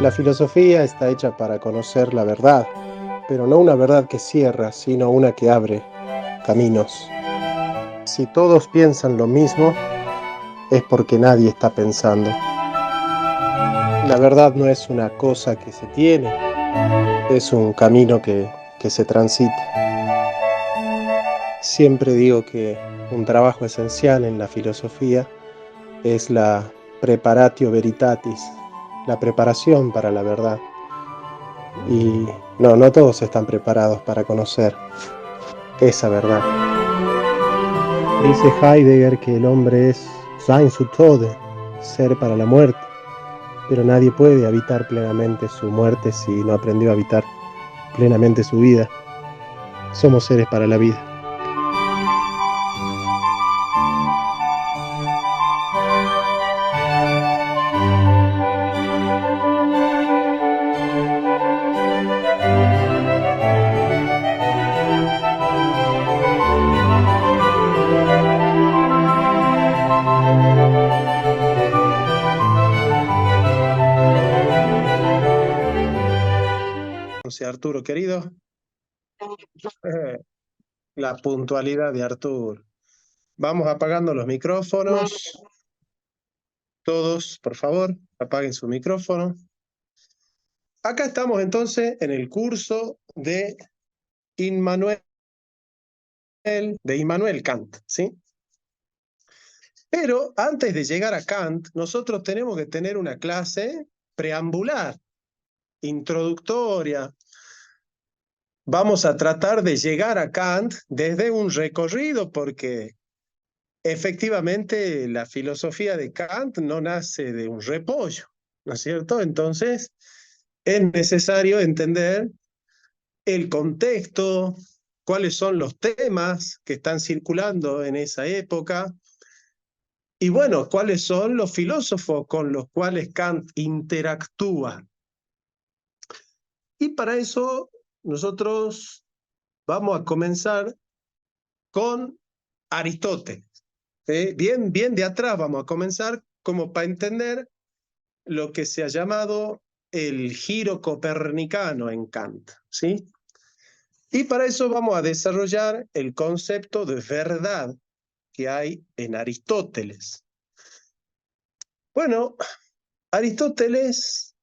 La filosofía está hecha para conocer la verdad, pero no una verdad que cierra, sino una que abre caminos. Si todos piensan lo mismo, es porque nadie está pensando. La verdad no es una cosa que se tiene, es un camino que se transita. Siempre digo que un trabajo esencial en la filosofía es la preparatio veritatis, la preparación para la verdad. Y no todos están preparados para conocer esa verdad. Dice Heidegger que el hombre es Sein zu Tode, ser para la muerte, pero nadie puede habitar plenamente su muerte si no aprendió a habitar plenamente su vida. Somos seres para la vida. Entonces, Arturo, querido, eh, la puntualidad de Arturo. Vamos apagando los micrófonos. Todos, por favor, apaguen su micrófono. Acá estamos entonces en el curso de Immanuel, Kant, ¿sí? Pero antes de llegar a Kant, nosotros tenemos que tener una clase preambular, introductoria. Vamos a tratar de llegar a Kant desde un recorrido, porque efectivamente la filosofía de Kant no nace de un repollo, ¿no es cierto? Entonces es necesario entender el contexto, cuáles son los temas que están circulando en esa época, y bueno, cuáles son los filósofos con los cuales Kant interactúa. Y para eso nosotros vamos a comenzar con Aristóteles. Bien de atrás vamos a comenzar como para entender lo que se ha llamado el giro copernicano en Kant, ¿sí? Y para eso vamos a desarrollar el concepto de verdad que hay en Aristóteles. Bueno, Aristóteles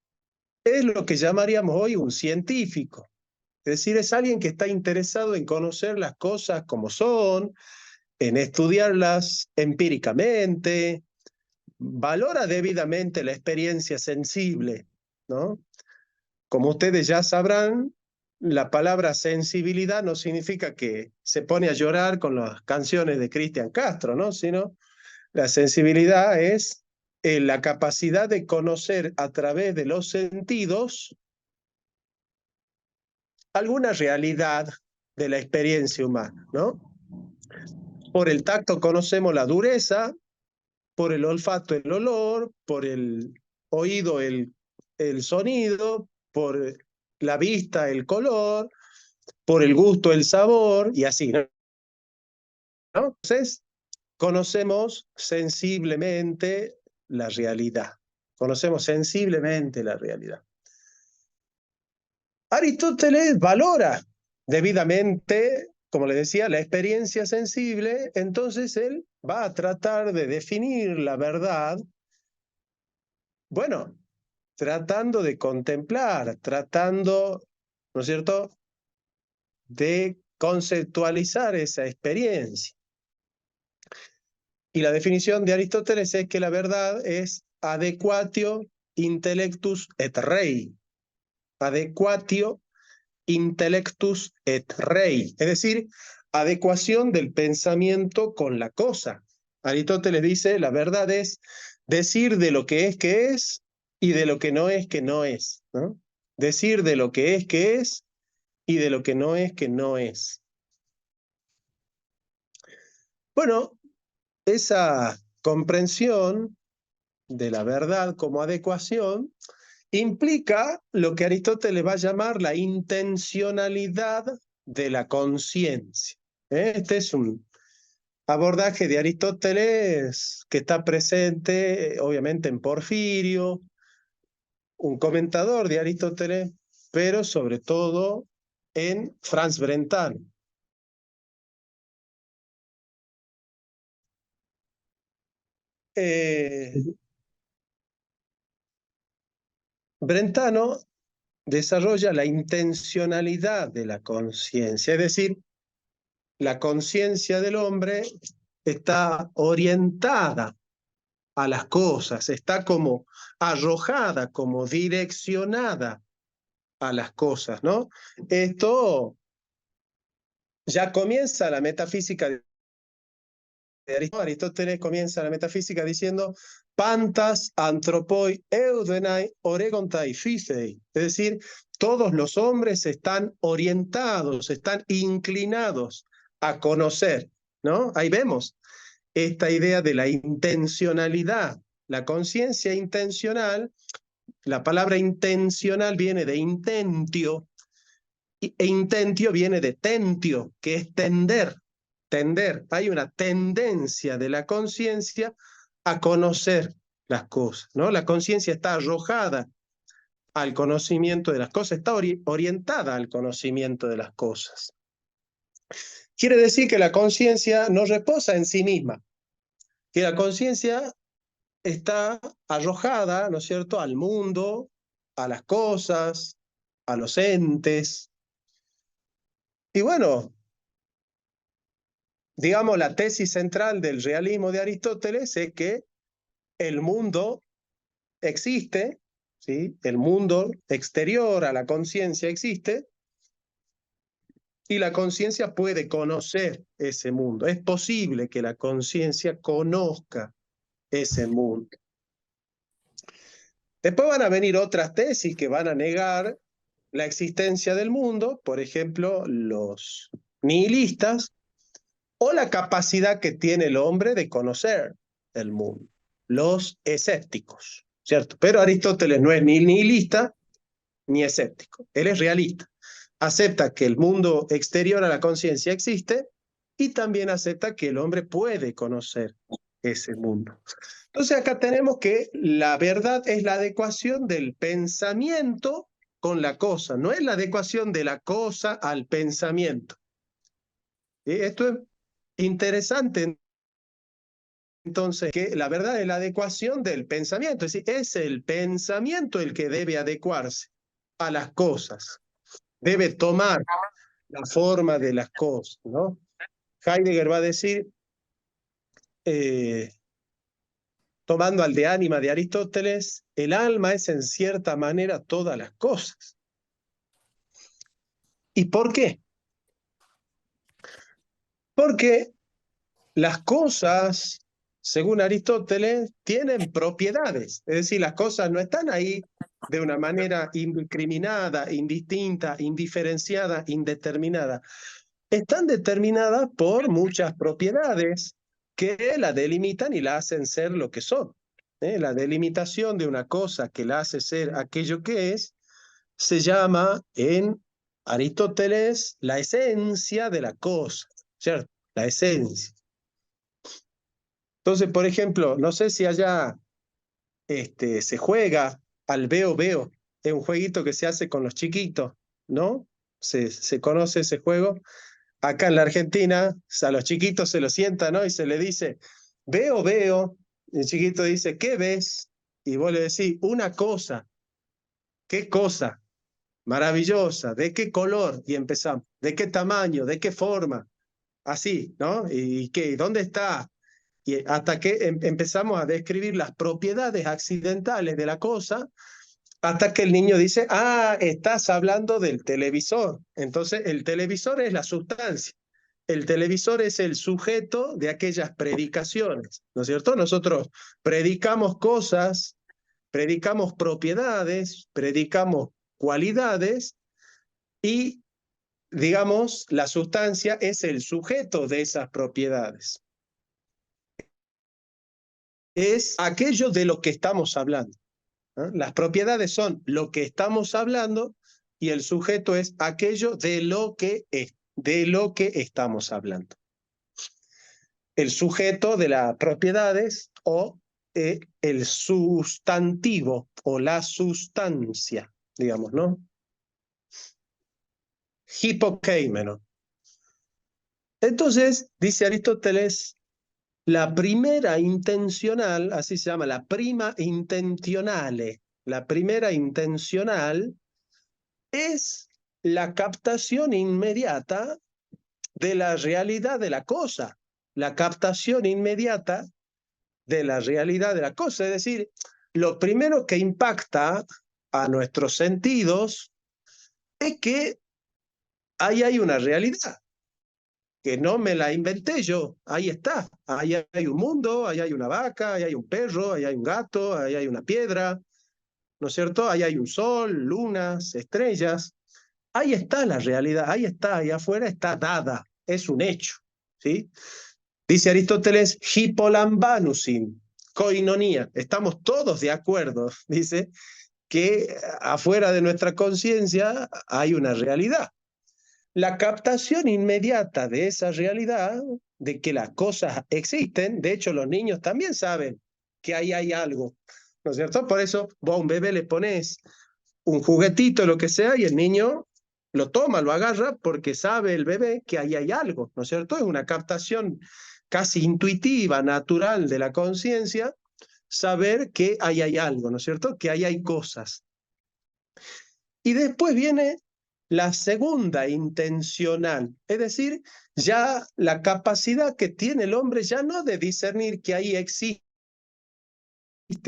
es lo que llamaríamos hoy un científico. Es decir, es alguien que está interesado en conocer las cosas como son, en estudiarlas empíricamente, valora debidamente la experiencia sensible, ¿no? Como ustedes ya sabrán, la palabra sensibilidad no significa que se pone a llorar con las canciones de Cristian Castro, ¿no? Sino la sensibilidad es la capacidad de conocer a través de los sentidos alguna realidad de la experiencia humana, ¿no? Por el tacto conocemos la dureza, por el olfato el olor, por el oído el sonido, por la vista el color, por el gusto el sabor, y así, ¿no? Entonces, conocemos sensiblemente la realidad. Conocemos sensiblemente la realidad. Aristóteles valora debidamente, como le decía, la experiencia sensible, entonces él va a tratar de definir la verdad, bueno, tratando de contemplar, tratando, ¿no es cierto?, de conceptualizar esa experiencia. Y la definición de Aristóteles es que la verdad es adequatio intellectus et rei. Adequatio intellectus et rei. Es decir, adecuación del pensamiento con la cosa. Aristóteles dice, la verdad es decir de lo que es y de lo que no es, ¿no? Decir de lo que es y de lo que no es. Bueno, esa comprensión de la verdad como adecuación implica lo que Aristóteles va a llamar la intencionalidad de la conciencia. Este es un abordaje de Aristóteles que está presente, obviamente, en Porfirio, un comentador de Aristóteles, pero sobre todo en Franz Brentano. Brentano desarrolla la intencionalidad de la conciencia, es decir, la conciencia del hombre está orientada a las cosas, está como arrojada, como direccionada a las cosas, ¿no? Esto ya comienza la metafísica de Aristóteles, comienza la metafísica diciendo pantas anthropoi eudenai oregontai physei, es decir, todos los hombres están orientados, están inclinados a conocer, ¿no? Ahí vemos esta idea de la intencionalidad, la conciencia intencional. La palabra intencional viene de intentio, e intentio viene de tentio, que es tender, tender. Hay una tendencia de la conciencia a conocer las cosas, ¿no? La conciencia está arrojada al conocimiento de las cosas, está orientada al conocimiento de las cosas. Quiere decir que la conciencia no reposa en sí misma, que la conciencia está arrojada, ¿no es cierto?, al mundo, a las cosas, a los entes. Y bueno, digamos, la tesis central del realismo de Aristóteles es que el mundo existe, ¿sí? El mundo exterior a la conciencia existe, y la conciencia puede conocer ese mundo. Es posible que la conciencia conozca ese mundo. Después van a venir otras tesis que van a negar la existencia del mundo, por ejemplo, los nihilistas, o la capacidad que tiene el hombre de conocer el mundo, los escépticos, ¿cierto? Pero Aristóteles no es ni nihilista ni escéptico, él es realista. Acepta que el mundo exterior a la conciencia existe y también acepta que el hombre puede conocer ese mundo. Entonces acá tenemos que la verdad es la adecuación del pensamiento con la cosa, no es la adecuación de la cosa al pensamiento. Esto es interesante, entonces, que la verdad es la adecuación del pensamiento, es decir, es el pensamiento el que debe adecuarse a las cosas, debe tomar la forma de las cosas, ¿no? Heidegger va a decir, tomando al de ánima de Aristóteles, el alma es en cierta manera todas las cosas. ¿Y por qué? Porque las cosas, según Aristóteles, tienen propiedades, es decir, las cosas no están ahí de una manera indiscriminada, indistinta, indiferenciada, indeterminada. Están determinadas por muchas propiedades que la delimitan y la hacen ser lo que son. La delimitación de una cosa que la hace ser aquello que es, se llama en Aristóteles la esencia de la cosa, ¿cierto? La esencia. Entonces, por ejemplo, no sé si allá se juega al veo veo, es un jueguito que se hace con los chiquitos, ¿no? Se conoce ese juego. Acá en la Argentina, a los chiquitos se lo sientan, ¿no? Y se le dice, veo veo, y el chiquito dice, ¿qué ves? Y vos le decís, una cosa. ¿Qué cosa? Maravillosa. ¿De qué color? Y empezamos. ¿De qué tamaño? ¿De qué forma? Así, ¿no? ¿Y qué? ¿Dónde está? Y hasta que empezamos a describir las propiedades accidentales de la cosa, hasta que el niño dice, ah, estás hablando del televisor. Entonces, el televisor es la sustancia. El televisor es el sujeto de aquellas predicaciones, ¿no es cierto? Nosotros predicamos cosas, predicamos propiedades, predicamos cualidades y, digamos, la sustancia es el sujeto de esas propiedades. Es aquello de lo que estamos hablando, ¿no? Las propiedades son lo que estamos hablando y el sujeto es aquello de lo que estamos hablando. El sujeto de las propiedades o el sustantivo o la sustancia, digamos, ¿no? Hipokeimenon. Entonces, dice Aristóteles, la primera intencional, así se llama, la prima intentionale, la primera intencional es la captación inmediata de la realidad de la cosa, la captación inmediata de la realidad de la cosa. Es decir, lo primero que impacta a nuestros sentidos es que ahí hay una realidad, que no me la inventé yo, ahí está, ahí hay un mundo, ahí hay una vaca, ahí hay un perro, ahí hay un gato, ahí hay una piedra, ¿no es cierto? Ahí hay un sol, lunas, estrellas, ahí está la realidad, ahí está, ahí afuera está dada, es un hecho, ¿sí? Dice Aristóteles, hipolambanusin, koinonía, estamos todos de acuerdo, dice, que afuera de nuestra conciencia hay una realidad. La captación inmediata de esa realidad, de que las cosas existen, de hecho los niños también saben que ahí hay algo, ¿no es cierto? Por eso vos a un bebé le pones un juguetito, lo que sea, y el niño lo toma, lo agarra, porque sabe el bebé que ahí hay algo, ¿no es cierto? Es una captación casi intuitiva, natural de la conciencia, saber que ahí hay algo, ¿no es cierto? Que ahí hay cosas. Y después viene la segunda intencional, es decir, ya la capacidad que tiene el hombre ya no de discernir que ahí existe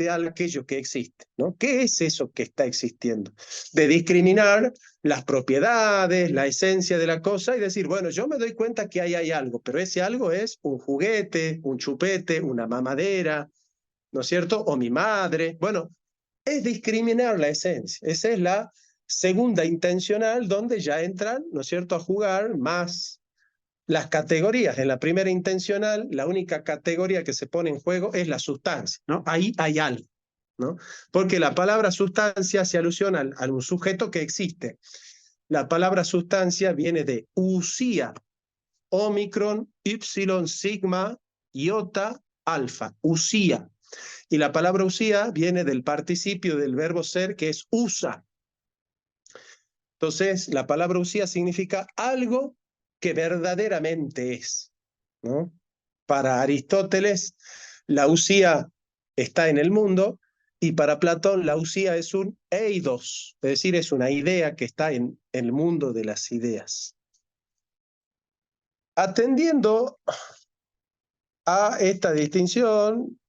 aquello que existe, ¿no? ¿Qué es eso que está existiendo? De discriminar las propiedades, la esencia de la cosa y decir, bueno, yo me doy cuenta que ahí hay algo, pero ese algo es un juguete, un chupete, una mamadera, ¿no es cierto? O mi madre. Bueno, es discriminar la esencia. Esa es la segunda intencional donde ya entran, ¿no es cierto?, a jugar más las categorías. En la primera intencional, la única categoría que se pone en juego es la sustancia, ¿no? Ahí hay algo, ¿no? Porque la palabra sustancia hace alusión a un sujeto que existe. La palabra sustancia viene de usía, omicron, ypsilon, sigma, iota, alfa, usía. Y la palabra usía viene del participio del verbo ser, que es usa. Entonces, la palabra usía significa algo que verdaderamente es, ¿no? Para Aristóteles, la usía está en el mundo, y para Platón, la usía es un eidos, es decir, es una idea que está en el mundo de las ideas. Atendiendo a esta distinción,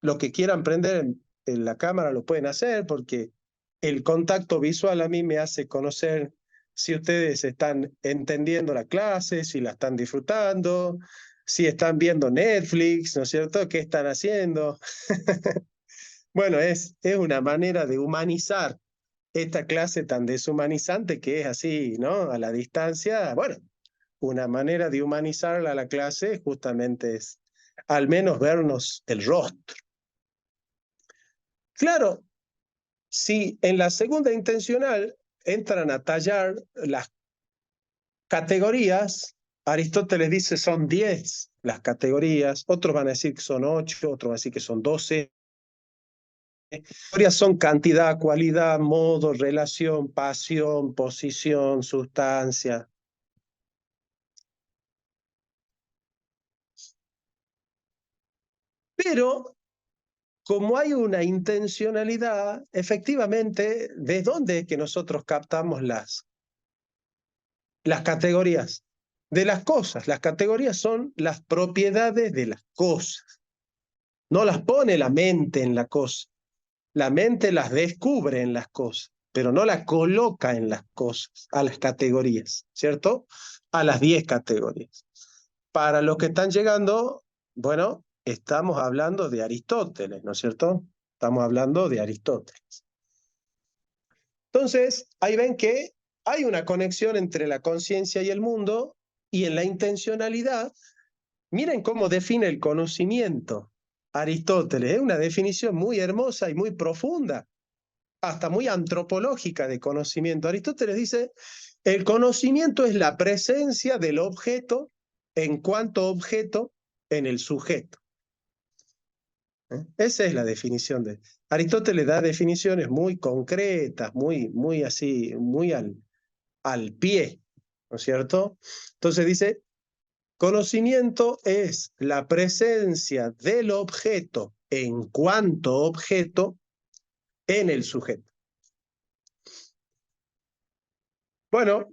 los que quieran prender en la cámara lo pueden hacer, porque el contacto visual a mí me hace conocer si ustedes están entendiendo la clase, si la están disfrutando, si están viendo Netflix, ¿no es cierto? ¿Qué están haciendo? Bueno, es una manera de humanizar esta clase tan deshumanizante que es así, ¿no? A la distancia. Bueno, una manera de humanizarla a la clase justamente es al menos vernos el rostro. Claro, si en la segunda intencional entran a tallar las categorías, Aristóteles dice son 10 las categorías, otros van a decir que son 8, otros van a decir que son 12. Categorías son cantidad, cualidad, modo, relación, pasión, posición, sustancia. Pero como hay una intencionalidad, efectivamente, ¿de dónde es que nosotros captamos las categorías? De las cosas. Las categorías son las propiedades de las cosas. No las pone la mente en la cosa. La mente las descubre en las cosas, pero no las coloca en las cosas, a las categorías, ¿cierto? A las 10 categorías. Para los que están llegando, bueno, estamos hablando de Aristóteles, ¿no es cierto? Estamos hablando de Aristóteles. Entonces, ahí ven que hay una conexión entre la conciencia y el mundo, y en la intencionalidad, miren cómo define el conocimiento Aristóteles. Es una definición muy hermosa y muy profunda, hasta muy antropológica de conocimiento. Aristóteles dice, el conocimiento es la presencia del objeto en cuanto objeto en el sujeto. Esa es la definición de... Aristóteles da definiciones muy concretas, muy así, muy al pie, ¿no es cierto? Entonces dice, conocimiento es la presencia del objeto en cuanto objeto en el sujeto. Bueno,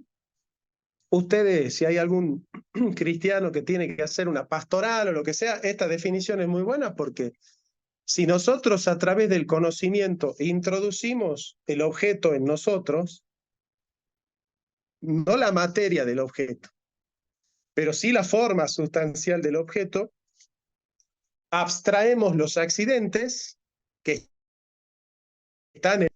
ustedes, si hay algún cristiano que tiene que hacer una pastoral o lo que sea, esta definición es muy buena porque si nosotros a través del conocimiento introducimos el objeto en nosotros, no la materia del objeto, pero sí la forma sustancial del objeto, abstraemos los accidentes que están en,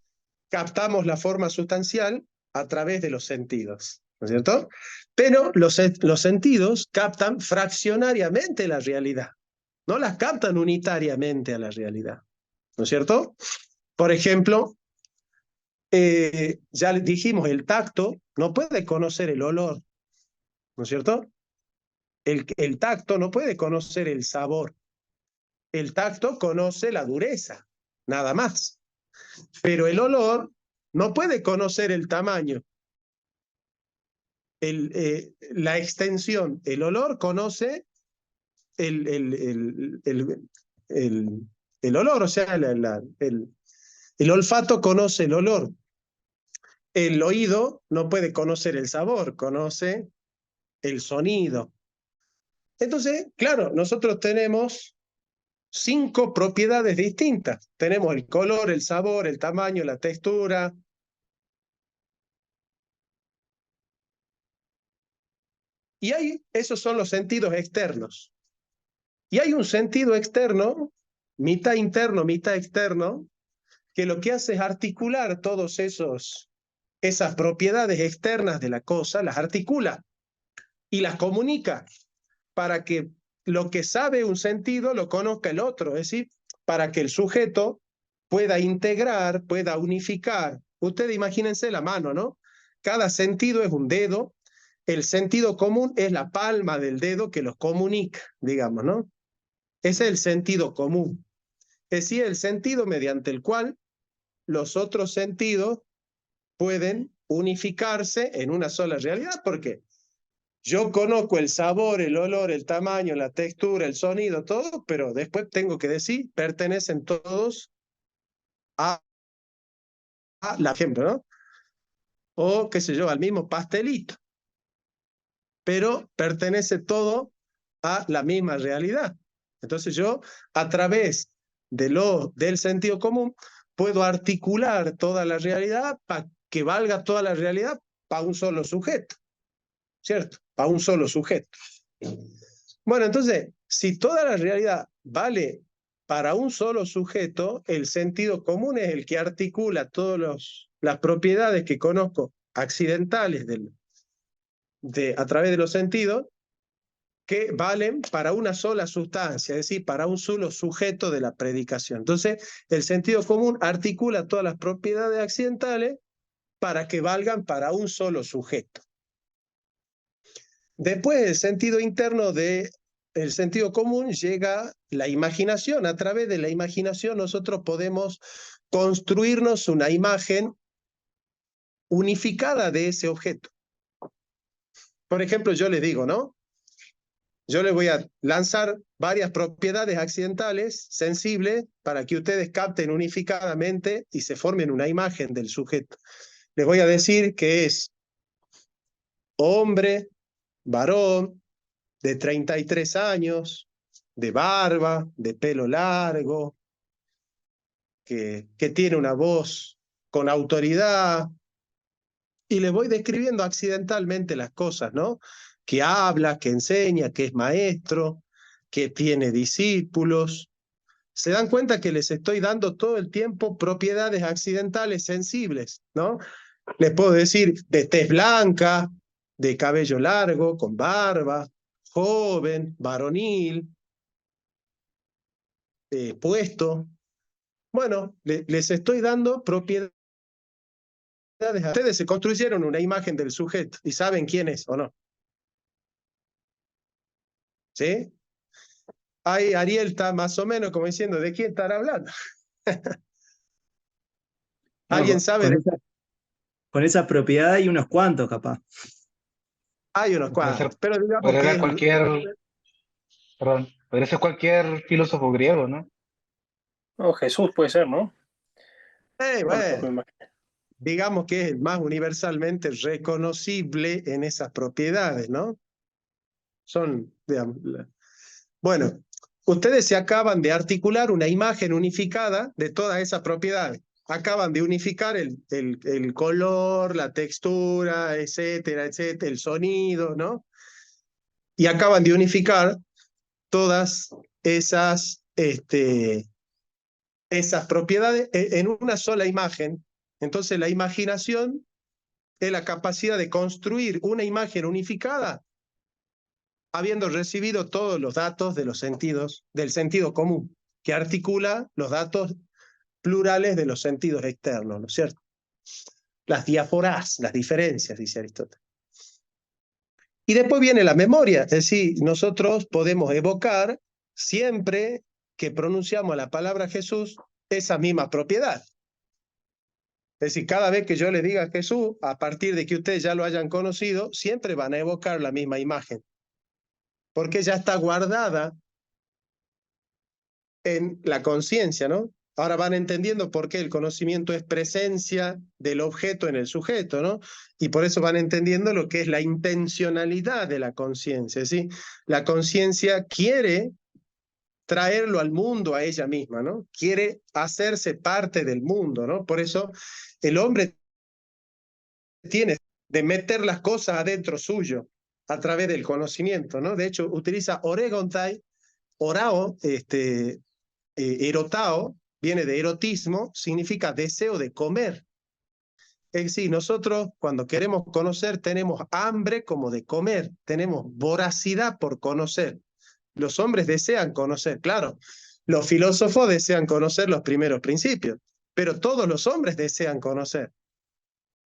captamos la forma sustancial a través de los sentidos, ¿no es cierto? Pero los sentidos captan fraccionariamente la realidad, no las captan unitariamente a la realidad, ¿no es cierto? Por ejemplo, ya dijimos, el tacto no puede conocer el olor, ¿no es cierto? El tacto no puede conocer el sabor. El tacto conoce la dureza, nada más. Pero el olor no puede conocer el tamaño, la extensión. El olor conoce el, el, el, el, el, el olor, o sea, el olfato conoce el olor. El oído no puede conocer el sabor, conoce el sonido. Entonces, claro, nosotros tenemos 5 propiedades distintas. Tenemos el color, el sabor, el tamaño, la textura. Y esos son los sentidos externos. Y hay un sentido externo, mitad interno, mitad externo, que lo que hace es articular todos esas propiedades externas de la cosa, las articula y las comunica para que lo que sabe un sentido lo conozca el otro, es decir, para que el sujeto pueda integrar, pueda unificar. Ustedes imagínense la mano, ¿no? Cada sentido es un dedo, el sentido común es la palma del dedo que los comunica, digamos, ¿no? Ese es el sentido común. Es decir, el sentido mediante el cual los otros sentidos pueden unificarse en una sola realidad. ¿Por qué? Yo conozco el sabor, el olor, el tamaño, la textura, el sonido, todo, pero después tengo que decir, pertenecen todos a la ejemplo, ¿no? O, qué sé yo, al mismo pastelito, pero pertenece todo a la misma realidad. Entonces yo, a través del sentido común, puedo articular toda la realidad para que valga toda la realidad para un solo sujeto, ¿cierto? Para un solo sujeto. Bueno, entonces, si toda la realidad vale para un solo sujeto, el sentido común es el que articula todas las propiedades que conozco accidentales a través de los sentidos, que valen para una sola sustancia, es decir, para un solo sujeto de la predicación. Entonces, el sentido común articula todas las propiedades accidentales para que valgan para un solo sujeto. Después, el sentido interno del sentido común llega la imaginación. A través de la imaginación nosotros podemos construirnos una imagen unificada de ese objeto. Por ejemplo, yo les digo, ¿no? Yo les voy a lanzar varias propiedades accidentales, sensibles, para que ustedes capten unificadamente y se formen una imagen del sujeto. Les voy a decir que es hombre, varón, de 33 años, de barba, de pelo largo, que tiene una voz con autoridad, y les voy describiendo accidentalmente las cosas, ¿no? Que habla, que enseña, que es maestro, que tiene discípulos. Se dan cuenta que les estoy dando todo el tiempo propiedades accidentales sensibles, ¿no? Les puedo decir de tez blanca, de cabello largo, con barba, joven, varonil, puesto. Bueno, les estoy dando propiedades. Ustedes se construyeron una imagen del sujeto y saben quién es o no. ¿Sí? ahí Ariel está más o menos como diciendo, ¿de quién estará hablando? No, ¿Alguien sabe? con esa propiedad hay unos cuantos, capaz. Hay unos Puede ser, cuantos, pero digamos podría que ser cualquier, perdón, podría ser cualquier filósofo griego, ¿no? No, Jesús puede ser, ¿no? No, no bueno, me imagino. digamos que es el más universalmente reconocible en esas propiedades, ¿no? Son, digamos, bueno, ustedes se acaban de articular una imagen unificada de todas esas propiedades. Acaban de unificar el color, la textura, etcétera, etcétera, el sonido, ¿no? Y acaban de unificar todas esas, esas propiedades en una sola imagen. Entonces la imaginación es la capacidad de construir una imagen unificada habiendo recibido todos los datos de los sentidos, del sentido común, que articula los datos plurales de los sentidos externos, ¿no es cierto? Las diáforas, las diferencias, dice Aristóteles. Y después viene la memoria, es decir, nosotros podemos evocar siempre que pronunciamos la palabra Jesús esa misma propiedad. Es decir, cada vez que yo le diga a Jesús, a partir de que ustedes ya lo hayan conocido, siempre van a evocar la misma imagen, porque ya está guardada en la conciencia, ¿no? Ahora van entendiendo por qué el conocimiento es presencia del objeto en el sujeto, ¿no? Y por eso van entendiendo lo que es la intencionalidad de la conciencia, ¿sí? La conciencia quiere traerlo al mundo a ella misma, ¿no? Quiere hacerse parte del mundo, ¿no? Por eso el hombre tiene de meter las cosas adentro suyo a través del conocimiento, ¿no? De hecho, utiliza oregontai, orao, erotao, viene de erotismo, significa deseo de comer. Es decir, nosotros cuando queremos conocer tenemos hambre como de comer, tenemos voracidad por conocer. Los hombres desean conocer, claro. Los filósofos desean conocer los primeros principios, pero todos los hombres desean conocer.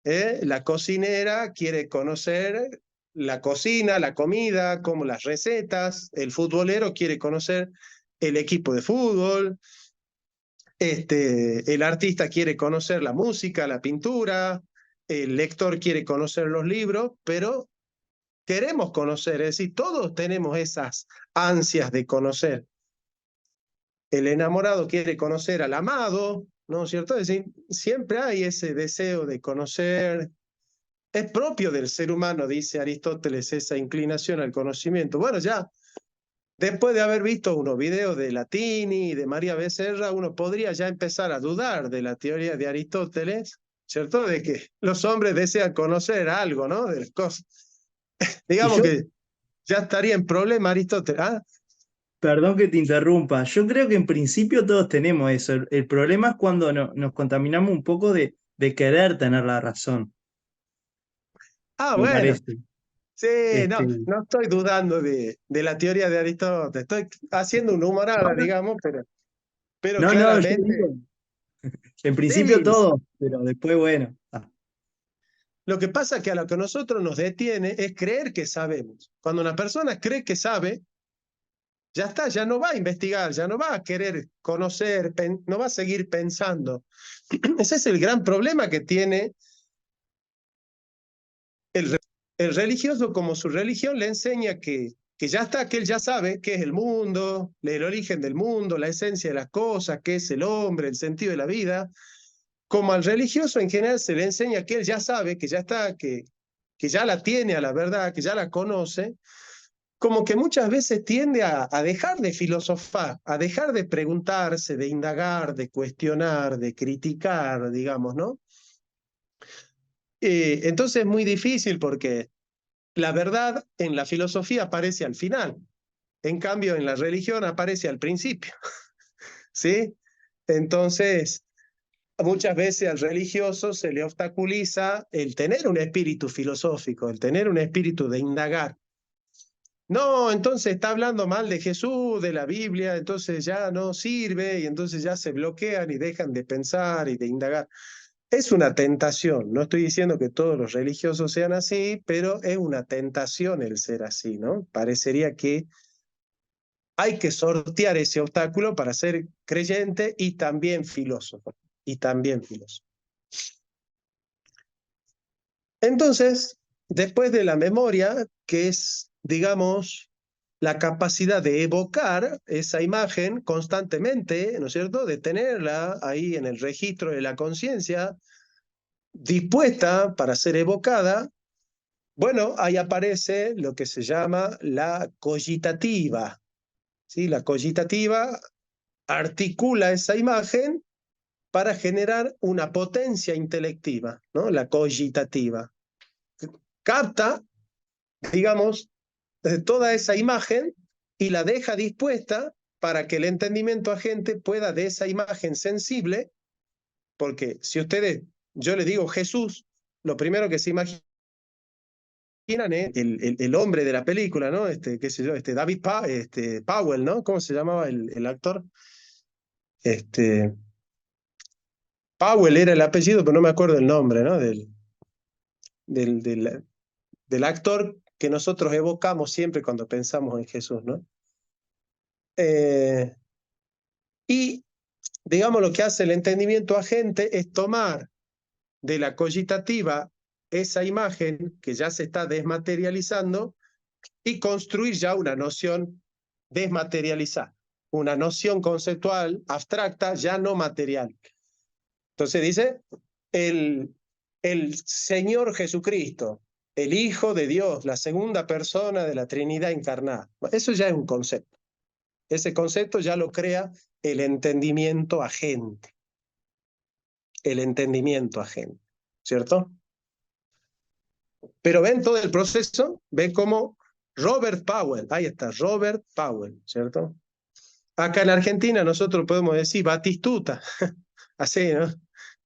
La cocinera quiere conocer la cocina, la comida, como las recetas. El futbolero quiere conocer el equipo de fútbol. El artista quiere conocer la música, la pintura. El lector quiere conocer los libros, pero queremos conocer. Es decir, todos tenemos esas ansias de conocer. El enamorado quiere conocer al amado, ¿no es cierto? Es decir, siempre hay ese deseo de conocer. Es propio del ser humano, dice Aristóteles, esa inclinación al conocimiento. Bueno, ya después de haber visto unos videos de Latini y de María Becerra, uno podría ya empezar a dudar de la teoría de Aristóteles, ¿cierto? De que los hombres desean conocer algo, ¿no? De las cosas. Y Digamos yo, que ya estaría en problema Aristóteles. ¿Ah? perdón que te interrumpa, yo creo que en principio todos tenemos eso. El problema es cuando nos contaminamos un poco de querer tener la razón, me Bueno, parece. sí, Este, no, no estoy dudando de la teoría de Aristóteles, estoy haciendo una humorada, digamos, pero no, no, yo claramente, digo, en principio sí. todos, pero después, bueno. Lo que pasa es que a lo que nosotros nos detiene es creer que sabemos. Cuando una persona cree que sabe, ya está, ya no va a investigar, ya no va a querer conocer, no va a seguir pensando. Ese es el gran problema que tiene el religioso, como su religión le enseña que ya está, que él ya sabe qué es el mundo, el origen del mundo, la esencia de las cosas, qué es el hombre, el sentido de la vida. Como al religioso en general se le enseña que él ya sabe, que ya está, que ya la tiene a la verdad, que ya la conoce, como que muchas veces tiende a dejar de filosofar, a dejar de preguntarse, de indagar, de cuestionar, de criticar, digamos, ¿no? Entonces es muy difícil porque la verdad en la filosofía aparece al final, en cambio en la religión aparece al principio, ¿sí? Entonces, muchas veces al religioso se le obstaculiza el tener un espíritu filosófico, el tener un espíritu de indagar. No, entonces está hablando mal de Jesús, de la Biblia, entonces ya no sirve y entonces ya se bloquean y dejan de pensar y de indagar. Es una tentación, no estoy diciendo que todos los religiosos sean así, pero es una tentación el ser así, ¿no? Parecería que hay que sortear ese obstáculo para ser creyente y también filósofo. Y también filósofo. Entonces, después de la memoria, que es, digamos, la capacidad de evocar esa imagen constantemente, ¿no es cierto?, de tenerla ahí en el registro de la conciencia, dispuesta para ser evocada, bueno, ahí aparece lo que se llama la cogitativa. ¿Sí? La cogitativa articula esa imagen para generar una potencia intelectiva, ¿no? La cogitativa. Capta, digamos, toda esa imagen y la deja dispuesta para que el entendimiento agente pueda de esa imagen sensible, porque si ustedes, yo les digo Jesús, lo primero que se imaginan es el hombre de la película, ¿no? Qué sé yo, David Powell, ¿no? ¿Cómo se llamaba el actor? Powell era el apellido, pero no me acuerdo el nombre, ¿no? Del, del, del actor que nosotros evocamos siempre cuando pensamos en Jesús, ¿no? Y, digamos, lo que hace el entendimiento agente es tomar de la cogitativa esa imagen que ya se está desmaterializando y construir ya una noción desmaterializada, una noción conceptual abstracta ya no material. Entonces dice, el Señor Jesucristo, el Hijo de Dios, la segunda persona de la Trinidad encarnada. Eso ya es un concepto. Ese concepto ya lo crea el entendimiento agente. El entendimiento agente, ¿cierto? Pero ven todo el proceso, ven cómo Robert Powell, ahí está, Robert Powell, ¿cierto? Acá en Argentina nosotros podemos decir Batistuta, así, ¿no?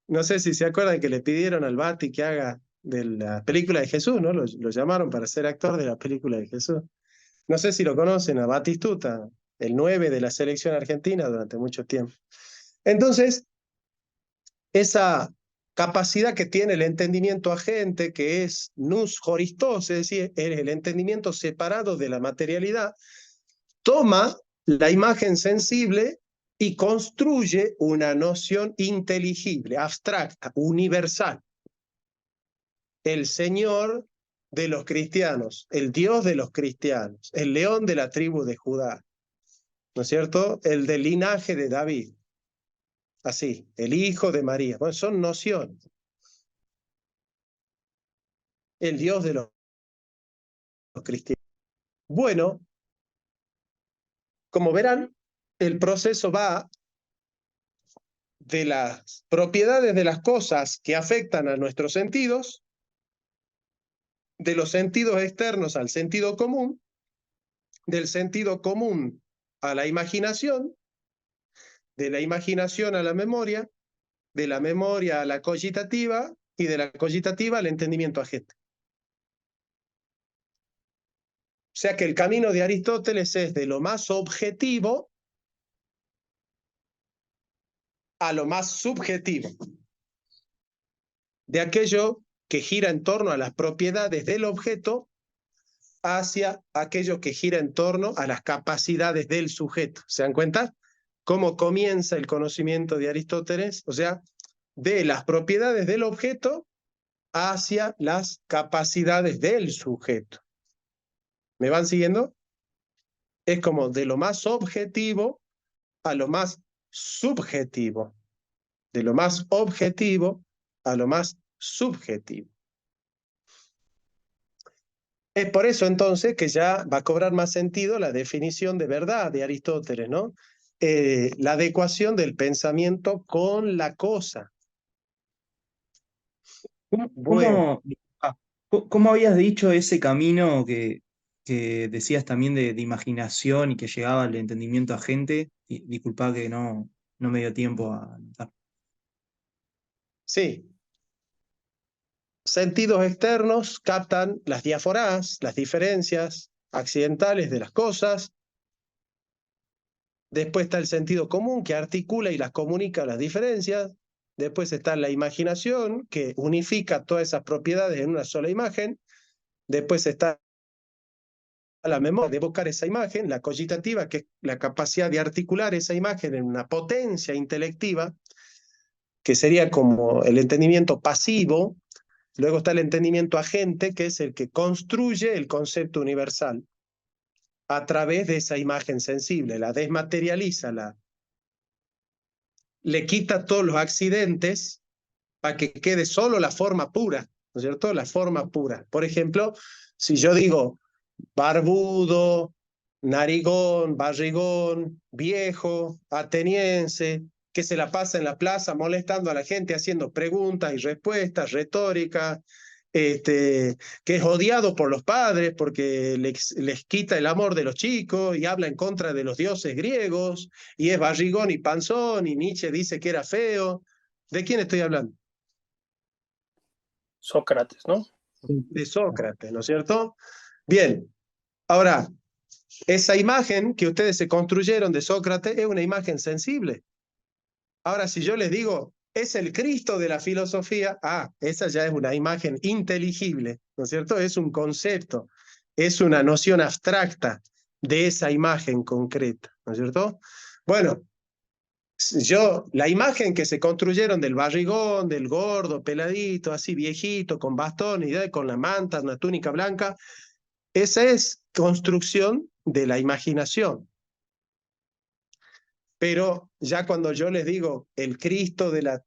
No sé si se acuerdan que le pidieron al Bati que haga de la película de Jesús, ¿no? Lo llamaron para ser actor de la película de Jesús. No sé si lo conocen a Batistuta, el 9 de la selección argentina durante mucho tiempo. Entonces, esa capacidad que tiene el entendimiento agente, que es nous horistos, es decir, es el entendimiento separado de la materialidad, toma la imagen sensible y construye una noción inteligible, abstracta, universal. El Señor de los cristianos, el Dios de los cristianos, el león de la tribu de Judá, ¿no es cierto? El del linaje de David. Así, el hijo de María. Bueno, son nociones. El Dios de los cristianos. Bueno, como verán, el proceso va de las propiedades de las cosas que afectan a nuestros sentidos, de los sentidos externos al sentido común, del sentido común a la imaginación, de la imaginación a la memoria, de la memoria a la cogitativa y de la cogitativa al entendimiento agente. O sea que el camino de Aristóteles es de lo más objetivo a lo más subjetivo, de aquello que gira en torno a las propiedades del objeto hacia aquello que gira en torno a las capacidades del sujeto. ¿Se dan cuenta? ¿Cómo comienza el conocimiento de Aristóteles? O sea, de las propiedades del objeto hacia las capacidades del sujeto. ¿Me van siguiendo? Es como de lo más objetivo a lo más subjetivo. De lo más objetivo a lo más subjetivo. Es por eso entonces que ya va a cobrar más sentido la definición de verdad de Aristóteles, ¿no? La adecuación del pensamiento con la cosa. ¿Cómo, Bueno, cómo habías dicho ese camino que decías también de imaginación y que llegaba al entendimiento agente? Disculpa que no me dio tiempo a anotar. sí. Sentidos externos captan las diáforas, las diferencias accidentales de las cosas. Después está el sentido común que articula y las comunica las diferencias. Después está la imaginación que unifica todas esas propiedades en una sola imagen. Después está la memoria de evocar esa imagen, la cogitativa, que es la capacidad de articular esa imagen en una potencia intelectiva, que sería como el entendimiento pasivo. Luego está el entendimiento agente, que es el que construye el concepto universal a través de esa imagen sensible, la desmaterializa, le quita todos los accidentes para que quede solo la forma pura, ¿no es cierto? La forma pura. Por ejemplo, si yo digo barbudo, narigón, barrigón, viejo, ateniense, que se la pasa en la plaza molestando a la gente, haciendo preguntas y respuestas, retórica, que es odiado por los padres porque les quita el amor de los chicos y habla en contra de los dioses griegos, y es barrigón y panzón, y Nietzsche dice que era feo. ¿De quién estoy hablando? Sócrates, ¿no? De Sócrates, ¿no es cierto? Bien, ahora, esa imagen que ustedes se construyeron de Sócrates es una imagen sensible. Ahora, si yo les digo, es el Cristo de la filosofía, esa ya es una imagen inteligible, ¿no es cierto? Es un concepto, es una noción abstracta de esa imagen concreta, ¿no es cierto? Bueno, la imagen que se construyeron del barrigón, del gordo, peladito, así viejito, con bastón y con la manta, una túnica blanca, esa es construcción de la imaginación. Pero ya cuando yo les digo el Cristo de la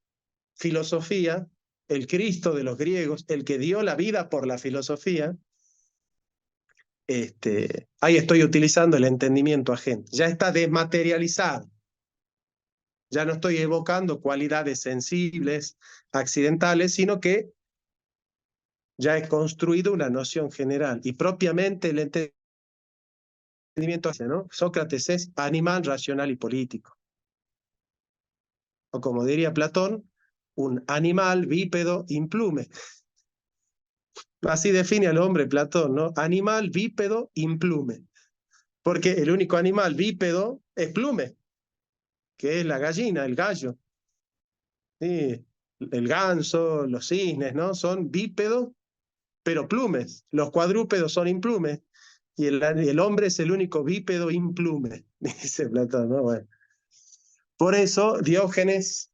filosofía, el Cristo de los griegos, el que dio la vida por la filosofía, ahí estoy utilizando el entendimiento agente. Ya está desmaterializado. Ya no estoy evocando cualidades sensibles, accidentales, sino que ya he construido una noción general. Y propiamente el entendimiento, ¿no? Sócrates es animal, racional y político. O como diría Platón, un animal bípedo implume. Así define al hombre Platón, ¿no? Animal bípedo implume. Porque el único animal bípedo es plume, que es la gallina, el gallo. Sí, el ganso, los cisnes, ¿no? Son bípedos, pero plumes. Los cuadrúpedos son implumes. Y el hombre es el único bípedo implume, dice Platón, ¿no? Bueno. Por eso Diógenes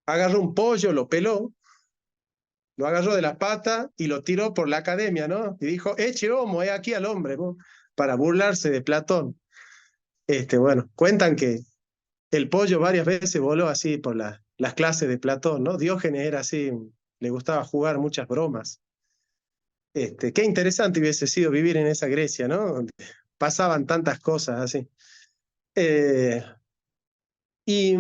agarró un pollo, lo peló, lo agarró de la pata y lo tiró por la academia, ¿no? Y dijo, eche homo, aquí al hombre, ¿no? Para burlarse de Platón. Bueno, cuentan que el pollo varias veces voló así por las clases de Platón, ¿no? Diógenes era así, le gustaba jugar muchas bromas. Qué interesante hubiese sido vivir en esa Grecia, ¿no? Donde pasaban tantas cosas así. Y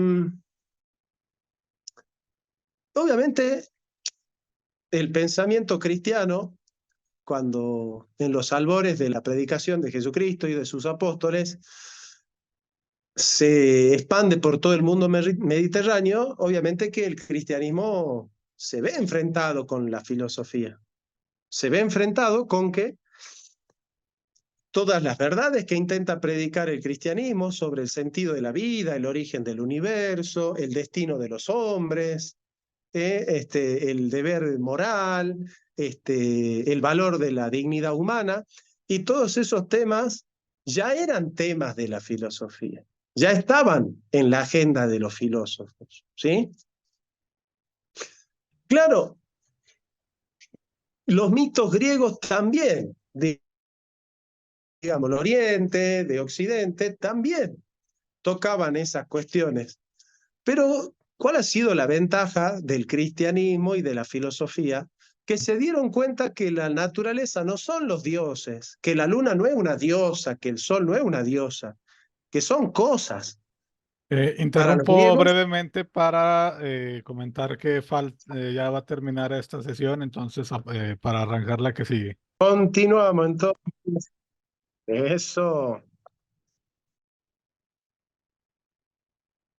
obviamente el pensamiento cristiano, cuando en los albores de la predicación de Jesucristo y de sus apóstoles, se expande por todo el mundo mediterráneo, obviamente que el cristianismo se ve enfrentado con la filosofía. Se ve enfrentado con que todas las verdades que intenta predicar el cristianismo sobre el sentido de la vida, el origen del universo, el destino de los hombres, el deber moral, el valor de la dignidad humana, y todos esos temas ya eran temas de la filosofía, ya estaban en la agenda de los filósofos, ¿sí? Claro, los mitos griegos también, digamos, el Oriente, de Occidente, también tocaban esas cuestiones. Pero, ¿cuál ha sido la ventaja del cristianismo y de la filosofía? Que se dieron cuenta que la naturaleza no son los dioses, que la luna no es una diosa, que el sol no es una diosa, que son cosas. Para los Interrumpo griegos, brevemente para comentar que ya va a terminar esta sesión, entonces para arrancar la que sigue. continuamos entonces. Eso.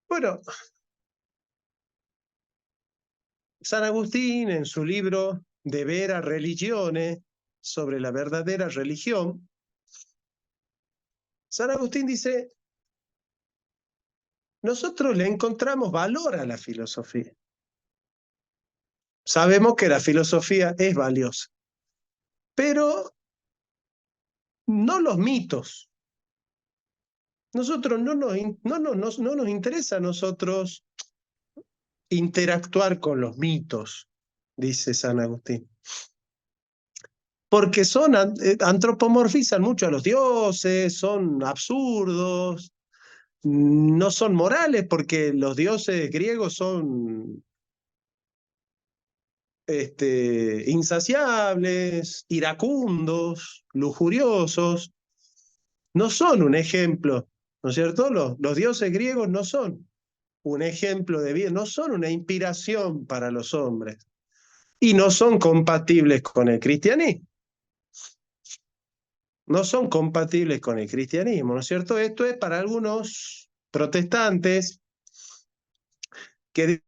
Bueno, San Agustín en su libro De Vera Religione, sobre la verdadera religión, San Agustín dice, nosotros le encontramos valor a la filosofía. Sabemos que la filosofía es valiosa, pero no los mitos. Nosotros no nos interesa a nosotros interactuar con los mitos, dice San Agustín. Porque antropomorfizan mucho a los dioses, son absurdos, no son morales, porque los dioses griegos son insaciables, iracundos, lujuriosos, no son un ejemplo, ¿no es cierto? Los dioses griegos no son un ejemplo de vida, no son una inspiración para los hombres y no son compatibles con el cristianismo. No son compatibles con el cristianismo, ¿no es cierto? Esto es para algunos protestantes que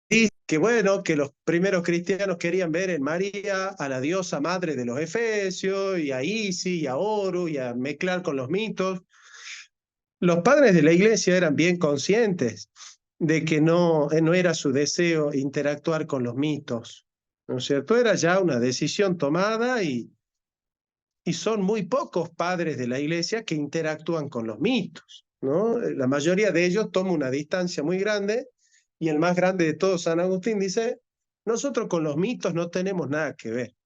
dicen que, bueno, que los primeros cristianos querían ver en María a la diosa madre de los efesios, y a Isis, y a Horus, y a mezclar con los mitos. Los padres de la iglesia eran bien conscientes de que no era su deseo interactuar con los mitos, ¿no es cierto? Era ya una decisión tomada y son muy pocos padres de la iglesia que interactúan con los mitos, ¿no? La mayoría de ellos toma una distancia muy grande y el más grande de todos, San Agustín, dice, nosotros con los mitos no tenemos nada que ver.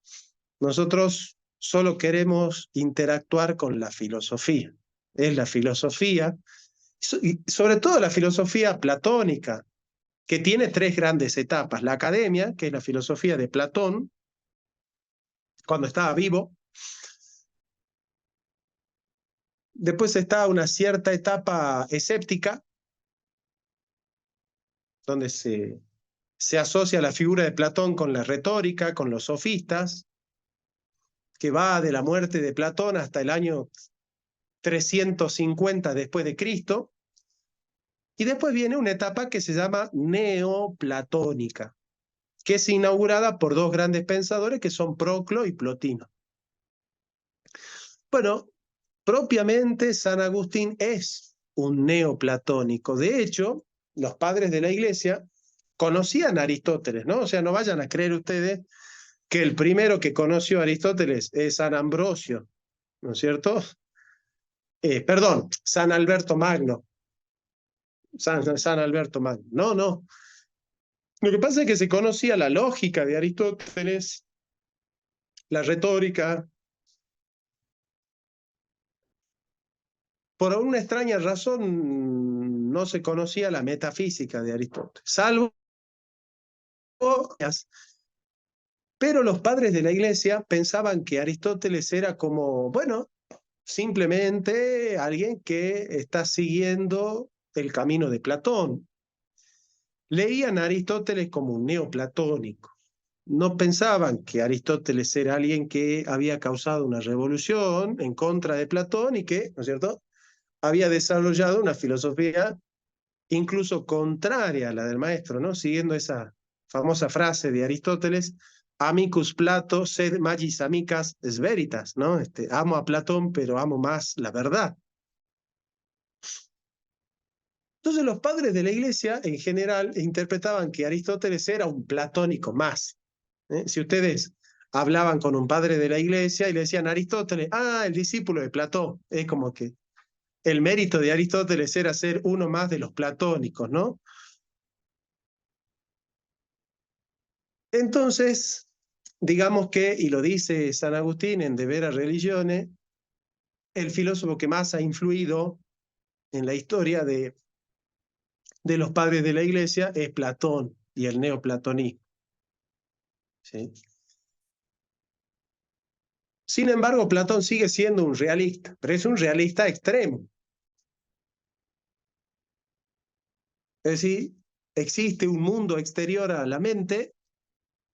Nosotros solo queremos interactuar con la filosofía. Es la filosofía, y sobre todo la filosofía platónica, que tiene tres grandes etapas. La academia, que es la filosofía de Platón, cuando estaba vivo. Después está una cierta etapa escéptica, donde se asocia la figura de Platón con la retórica, con los sofistas, que va de la muerte de Platón hasta el año 350 después de Cristo. Y después viene una etapa que se llama neoplatónica, que es inaugurada por dos grandes pensadores que son Proclo y Plotino. Bueno, propiamente San Agustín es un neoplatónico. De hecho, los padres de la iglesia conocían a Aristóteles, ¿no? O sea, no vayan a creer ustedes que el primero que conoció a Aristóteles es San Ambrosio, ¿no es cierto? Perdón, San Alberto Magno. San Alberto Magno. No, no. Lo que pasa es que se conocía la lógica de Aristóteles, la retórica. Por una extraña razón no se conocía la metafísica de Aristóteles, salvo. Pero los padres de la iglesia pensaban que Aristóteles era como, bueno, simplemente alguien que está siguiendo el camino de Platón. Leían a Aristóteles como un neoplatónico. No pensaban que Aristóteles era alguien que había causado una revolución en contra de Platón y que, ¿no es cierto?, había desarrollado una filosofía incluso contraria a la del maestro, ¿no? Siguiendo esa famosa frase de Aristóteles, amicus Plato, sed magis amicas es veritas, ¿no? Amo a Platón, pero amo más la verdad. Entonces los padres de la iglesia en general interpretaban que Aristóteles era un platónico más. Si ustedes hablaban con un padre de la iglesia y le decían Aristóteles, el discípulo de Platón, es como que el mérito de Aristóteles era ser uno más de los platónicos, ¿no? Entonces, digamos que, y lo dice San Agustín en De Vera Religione, el filósofo que más ha influido en la historia de los padres de la iglesia es Platón y el neoplatonismo. ¿Sí? Sin embargo, Platón sigue siendo un realista, pero es un realista extremo. Es decir, existe un mundo exterior a la mente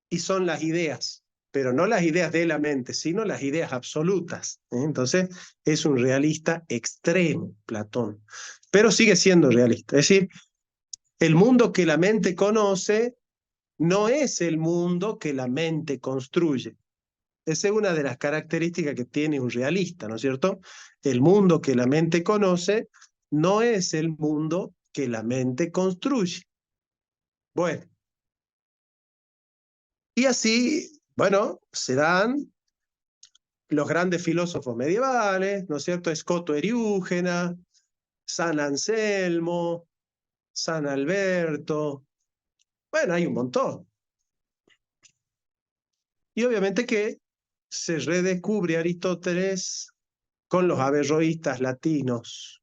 y son las ideas, pero no las ideas de la mente, sino las ideas absolutas. Entonces, es un realista extremo, Platón, pero sigue siendo realista. Es decir, el mundo que la mente conoce no es el mundo que la mente construye. Esa es una de las características que tiene un realista, ¿no es cierto? El mundo que la mente conoce no es el mundo que la mente construye. Bueno. Y así, bueno, se dan los grandes filósofos medievales, ¿no es cierto? Scoto Eriúgena, San Anselmo, San Alberto. Bueno, hay un montón. Y obviamente que se redescubre Aristóteles con los averroístas latinos,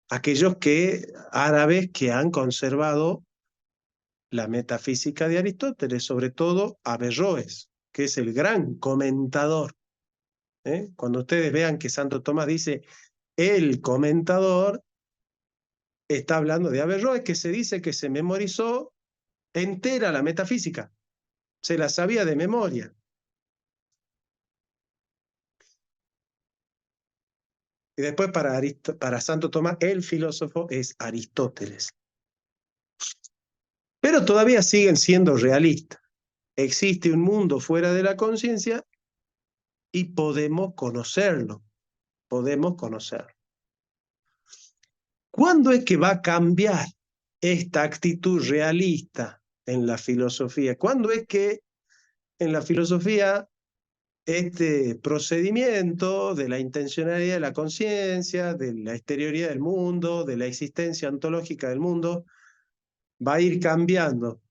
aquellos árabes que han conservado la metafísica de Aristóteles, sobre todo Averroes, que es el gran comentador. Cuando ustedes vean que Santo Tomás dice el comentador, está hablando de Averroes, que se dice que se memorizó entera la metafísica, se la sabía de memoria. Y después para Santo Tomás, el filósofo es Aristóteles. Pero todavía siguen siendo realistas. Existe un mundo fuera de la conciencia y podemos conocerlo. Podemos conocerlo. ¿Cuándo es que va a cambiar esta actitud realista en la filosofía? ¿Cuándo es que en la filosofía este procedimiento de la intencionalidad de la conciencia, de la exterioridad del mundo, de la existencia ontológica del mundo, va a ir cambiando?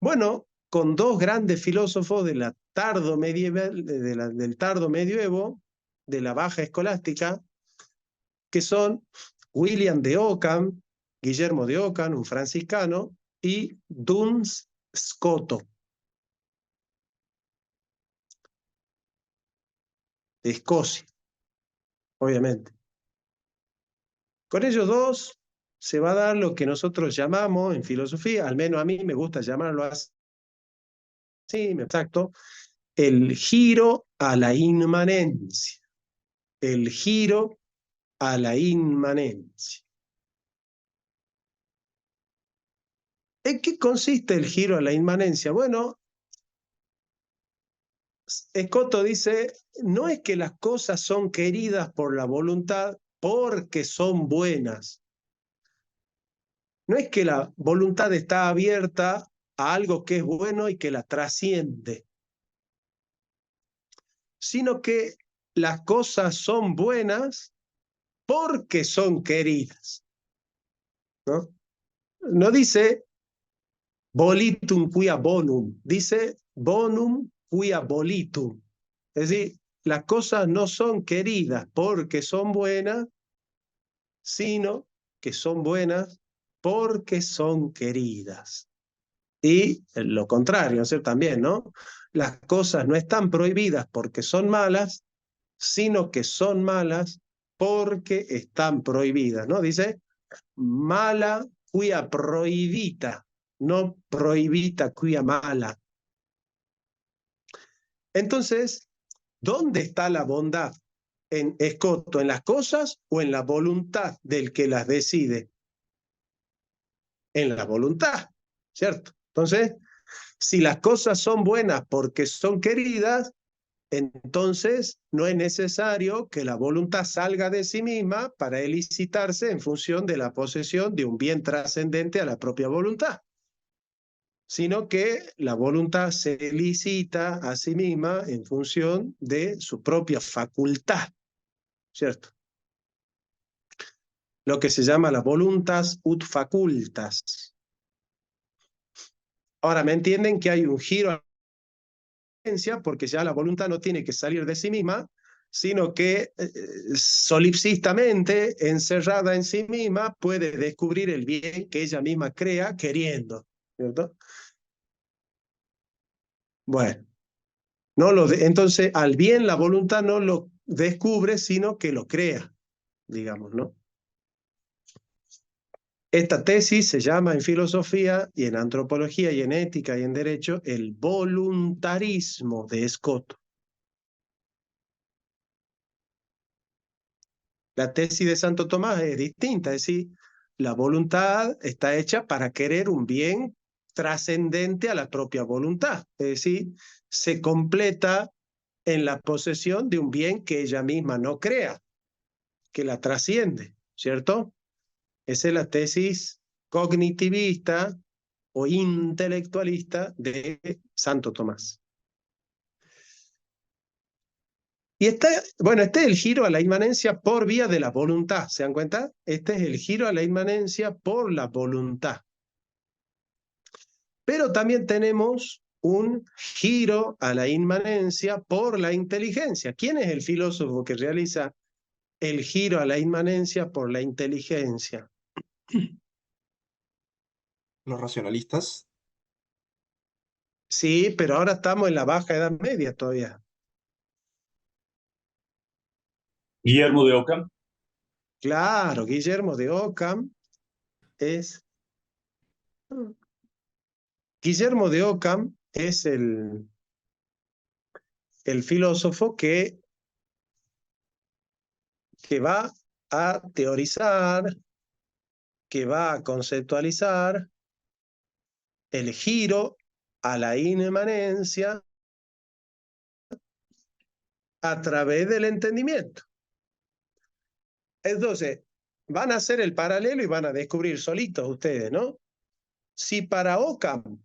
Bueno, con dos grandes filósofos de la tardo medieval, del tardo medioevo, de la baja escolástica, que son William de Ockham, Guillermo de Ockham, un franciscano, y Duns Scoto, de Escocia, obviamente. Con ellos dos se va a dar lo que nosotros llamamos en filosofía, al menos a mí me gusta llamarlo así, exacto, el giro a la inmanencia. El giro a la inmanencia. ¿En qué consiste el giro a la inmanencia? Bueno, Scoto dice, no es que las cosas son queridas por la voluntad porque son buenas. No es que la voluntad está abierta a algo que es bueno y que la trasciende, sino que las cosas son buenas porque son queridas. No dice volitum quia bonum, dice bonum quia volitum. Es decir, las cosas no son queridas porque son buenas, sino que son buenas porque son queridas. Y lo contrario, ¿no es cierto? También, ¿no? Las cosas no están prohibidas porque son malas, sino que son malas porque están prohibidas, ¿no? Dice, mala quia prohibita, no prohibita quia mala. Entonces, ¿dónde está la bondad? ¿En Scoto, en las cosas o en la voluntad del que las decide? En la voluntad, ¿cierto? Entonces, si las cosas son buenas porque son queridas, entonces no es necesario que la voluntad salga de sí misma para elicitarse en función de la posesión de un bien trascendente a la propia voluntad, sino que la voluntad se elicita a sí misma en función de su propia facultad, ¿cierto? Lo que se llama la voluntas ut facultas. Ahora, ¿me entienden que hay un giro a la conciencia? Porque ya la voluntad no tiene que salir de sí misma, sino que solipsistamente, encerrada en sí misma, puede descubrir el bien que ella misma crea queriendo, ¿cierto? Bueno, entonces al bien la voluntad no lo descubre, sino que lo crea, digamos, ¿no? Esta tesis se llama en filosofía y en antropología y en ética y en derecho el voluntarismo de Scoto. La tesis de Santo Tomás es distinta, es decir, la voluntad está hecha para querer un bien trascendente a la propia voluntad, es decir, se completa en la posesión de un bien que ella misma no crea, que la trasciende, ¿cierto? Esa es la tesis cognitivista o intelectualista de Santo Tomás. Y bueno, este es el giro a la inmanencia por vía de la voluntad, ¿se dan cuenta? Este es el giro a la inmanencia por la voluntad. Pero también tenemos un giro a la inmanencia por la inteligencia. ¿Quién es el filósofo que realiza el giro a la inmanencia por la inteligencia? Los racionalistas. Sí, pero ahora estamos en la Baja Edad Media todavía. Guillermo de Ockham. Claro, Guillermo de Ockham es... Guillermo de Ockham es el filósofo que va a teorizar, que va a conceptualizar el giro a la inmanencia a través del entendimiento. Entonces, van a hacer el paralelo y van a descubrir solitos ustedes, ¿no? Si para Ockham,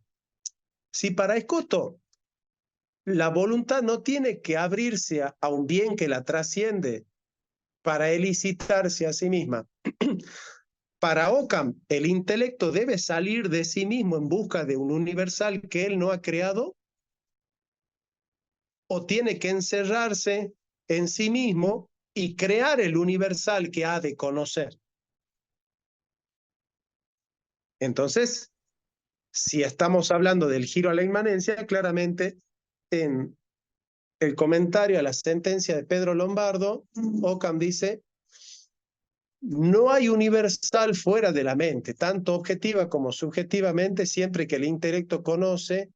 si para Escoto, la voluntad no tiene que abrirse a un bien que la trasciende para elicitarse a sí misma. Para Ockham, el intelecto debe salir de sí mismo en busca de un universal que él no ha creado, o tiene que encerrarse en sí mismo y crear el universal que ha de conocer. Entonces, si estamos hablando del giro a la inmanencia, claramente en el comentario a la sentencia de Pedro Lombardo, Ockham dice: no hay universal fuera de la mente, tanto objetiva como subjetivamente, siempre que el intelecto conoce,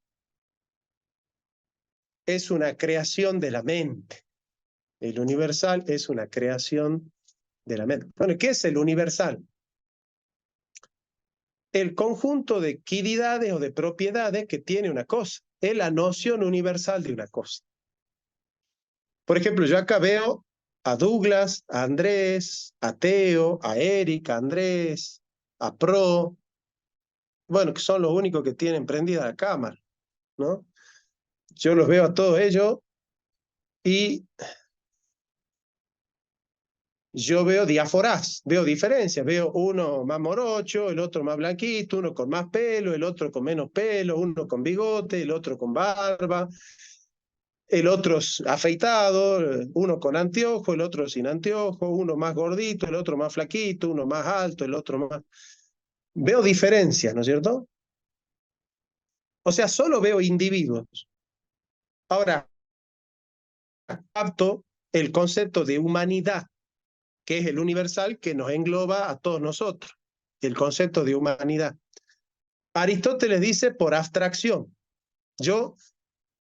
es una creación de la mente. El universal es una creación de la mente. Bueno, ¿qué es el universal? El conjunto de quididades o de propiedades que tiene una cosa. Es la noción universal de una cosa. Por ejemplo, yo acá veo a Douglas, a Andrés, a Teo, a Eric, a Andrés, a Pro, bueno, que son los únicos que tienen prendida la cámara, ¿no? Yo los veo a todos ellos y yo veo diáforas, veo diferencias, veo uno más morocho, el otro más blanquito, uno con más pelo, el otro con menos pelo, uno con bigote, el otro con barba, el otro afeitado, uno con anteojo, el otro sin anteojo, uno más gordito, el otro más flaquito, uno más alto, el otro más... Veo diferencias, ¿no es cierto? O sea, solo veo individuos. Ahora, capto el concepto de humanidad, que es el universal que nos engloba a todos nosotros, el concepto de humanidad. Aristóteles dice por abstracción. Yo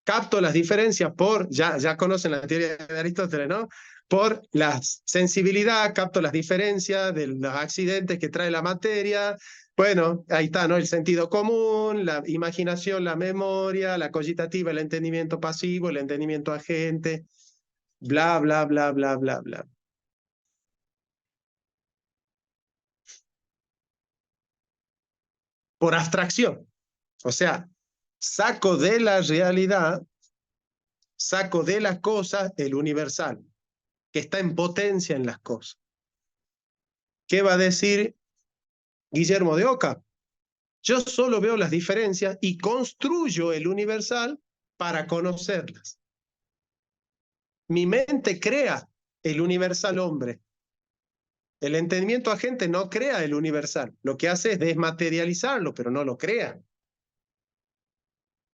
capto las diferencias por, ya conocen la teoría de Aristóteles, ¿no? Por la sensibilidad, capto las diferencias de los accidentes que trae la materia. Bueno, ahí está, ¿no? El sentido común, la imaginación, la memoria, la cogitativa, el entendimiento pasivo, el entendimiento agente, bla, bla, bla, bla, bla, bla. Por abstracción. O sea, saco de la realidad, saco de las cosas el universal, que está en potencia en las cosas. ¿Qué va a decir Guillermo de Ockham? Yo solo veo las diferencias y construyo el universal para conocerlas. Mi mente crea el universal hombre. El entendimiento agente no crea el universal. Lo que hace es desmaterializarlo, pero no lo crea.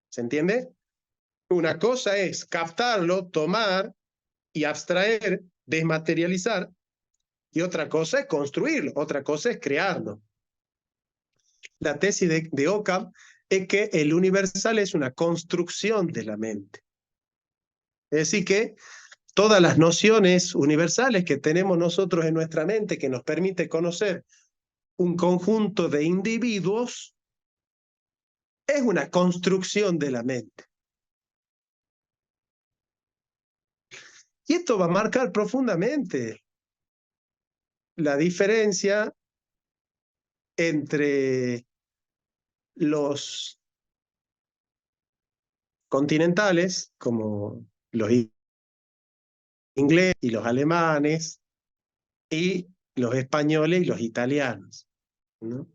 ¿Se entiende? Una cosa es captarlo, tomar y abstraer, desmaterializar, y otra cosa es construirlo, otra cosa es crearlo. La tesis de Ockham es que el universal es una construcción de la mente. Es decir que todas las nociones universales que tenemos nosotros en nuestra mente, que nos permite conocer un conjunto de individuos, es una construcción de la mente. Y esto va a marcar profundamente la diferencia entre los continentales, como los ingleses y los alemanes, y los españoles y los italianos, ¿no?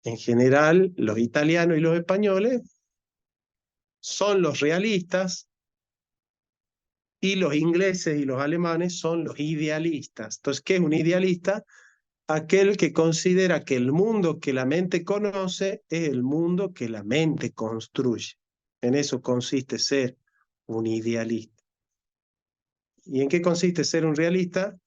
En general, los italianos y los españoles son los realistas y los ingleses y los alemanes son los idealistas. Entonces, ¿qué es un idealista? Aquel que considera que el mundo que la mente conoce es el mundo que la mente construye. En eso consiste ser un idealista. ¿Y en qué consiste ser un realista?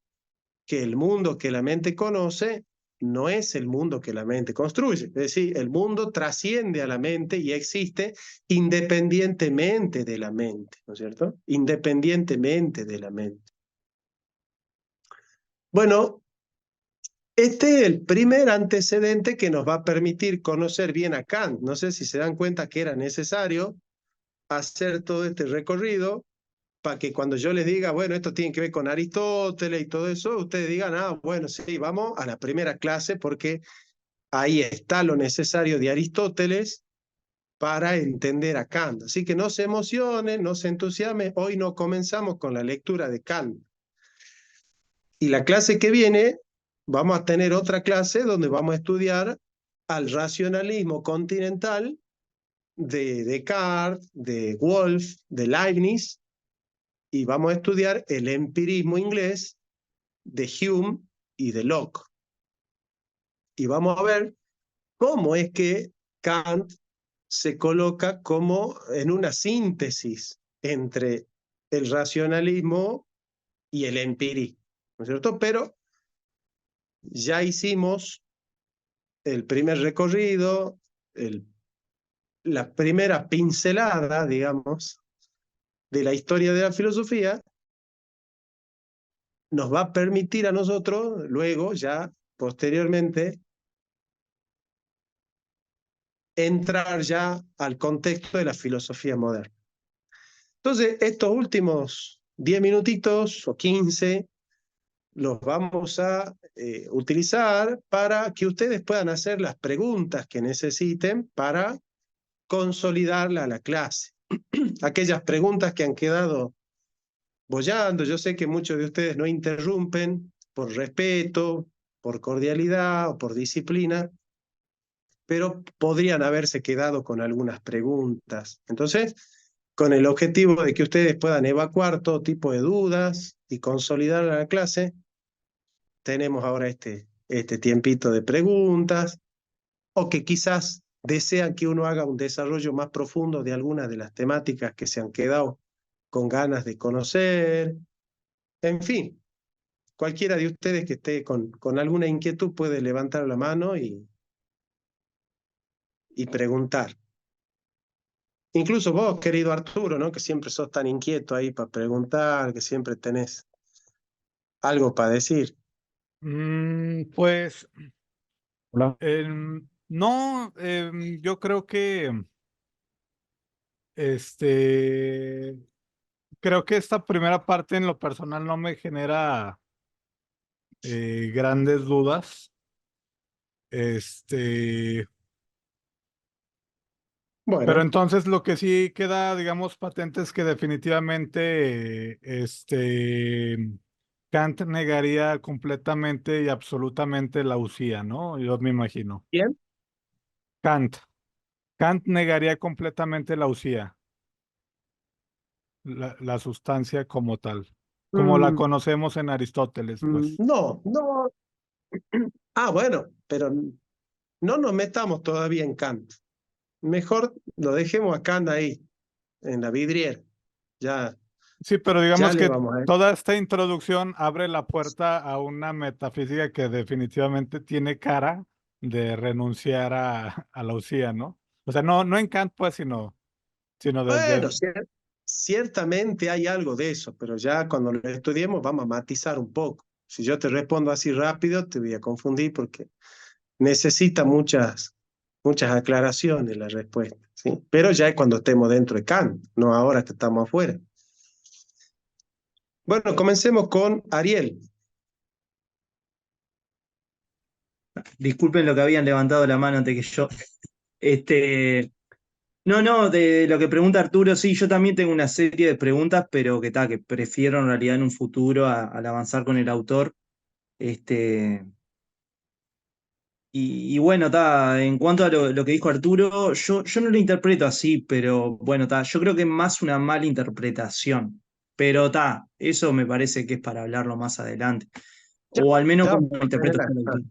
Que el mundo que la mente conoce no es el mundo que la mente construye. Es decir, el mundo trasciende a la mente y existe independientemente de la mente, ¿no es cierto? Independientemente de la mente. Bueno, este es el primer antecedente que nos va a permitir conocer bien a Kant. No sé si se dan cuenta que era necesario hacer todo este recorrido para que cuando yo les diga, bueno, esto tiene que ver con Aristóteles y todo eso, ustedes digan, ah, bueno, sí, vamos a la primera clase porque ahí está lo necesario de Aristóteles para entender a Kant. Así que no se emocionen, no se entusiasmen, hoy no comenzamos con la lectura de Kant. Y la clase que viene, vamos a tener otra clase donde vamos a estudiar al racionalismo continental de Descartes, de Wolff, de Leibniz, y vamos a estudiar el empirismo inglés de Hume y de Locke. Y vamos a ver cómo es que Kant se coloca como en una síntesis entre el racionalismo y el empirismo, ¿no es cierto? Pero ya hicimos el primer recorrido, la primera pincelada, digamos, de la historia de la filosofía, nos va a permitir a nosotros, luego, ya posteriormente, entrar ya al contexto de la filosofía moderna. Entonces, estos últimos 10 minutitos o 15 los vamos a utilizar para que ustedes puedan hacer las preguntas que necesiten para consolidarla a la clase. Aquellas preguntas que han quedado boyando, yo sé que muchos de ustedes no interrumpen por respeto, por cordialidad o por disciplina, pero podrían haberse quedado con algunas preguntas. Entonces, con el objetivo de que ustedes puedan evacuar todo tipo de dudas y consolidar la clase, tenemos ahora este tiempito de preguntas, o que quizás desean que uno haga un desarrollo más profundo de algunas de las temáticas que se han quedado con ganas de conocer. En fin, cualquiera de ustedes que esté con alguna inquietud puede levantar la mano y preguntar. Incluso vos, querido Arturo, ¿no? Que siempre sos tan inquieto ahí para preguntar, que siempre tenés algo para decir. Pues Hola. no, yo creo que este, creo que esta primera parte en lo personal no me genera grandes dudas. Este, pero Bueno, entonces lo que sí queda, digamos, patente es que definitivamente Kant negaría completamente y absolutamente la usía, ¿no? Yo me imagino. bien. Kant. Kant negaría completamente la usía, la sustancia como tal, como la Mm, conocemos en Aristóteles, pues. no, no. Ah, bueno, pero no nos metamos todavía en Kant. Mejor lo dejemos a Kant ahí, en la vidriera. Ya, Sí, pero ya digamos le que vamos a ver. toda esta introducción abre la puerta a una metafísica que definitivamente tiene cara de renunciar a la usía, ¿no? O sea, no en Kant, pues, sino Bueno, desde... ciertamente hay algo de eso, pero ya cuando lo estudiemos vamos a matizar un poco. Si yo te respondo así rápido, te voy a confundir porque necesita muchas aclaraciones la respuesta, ¿sí? Pero ya es cuando estemos dentro de Kant, no ahora que estamos afuera. Bueno, comencemos con Ariel. Disculpen lo que habían levantado la mano antes que yo. Este, No, de lo que pregunta Arturo, sí, yo también tengo una serie de preguntas, pero que prefiero en realidad en un futuro al avanzar con el autor. Este, y bueno, en cuanto a lo que dijo Arturo, yo no lo interpreto así, pero bueno, yo creo que es más una mala interpretación. Pero eso me parece que es para hablarlo más adelante. Ya, O al menos ya como vamos a tener interpreto yo el autor.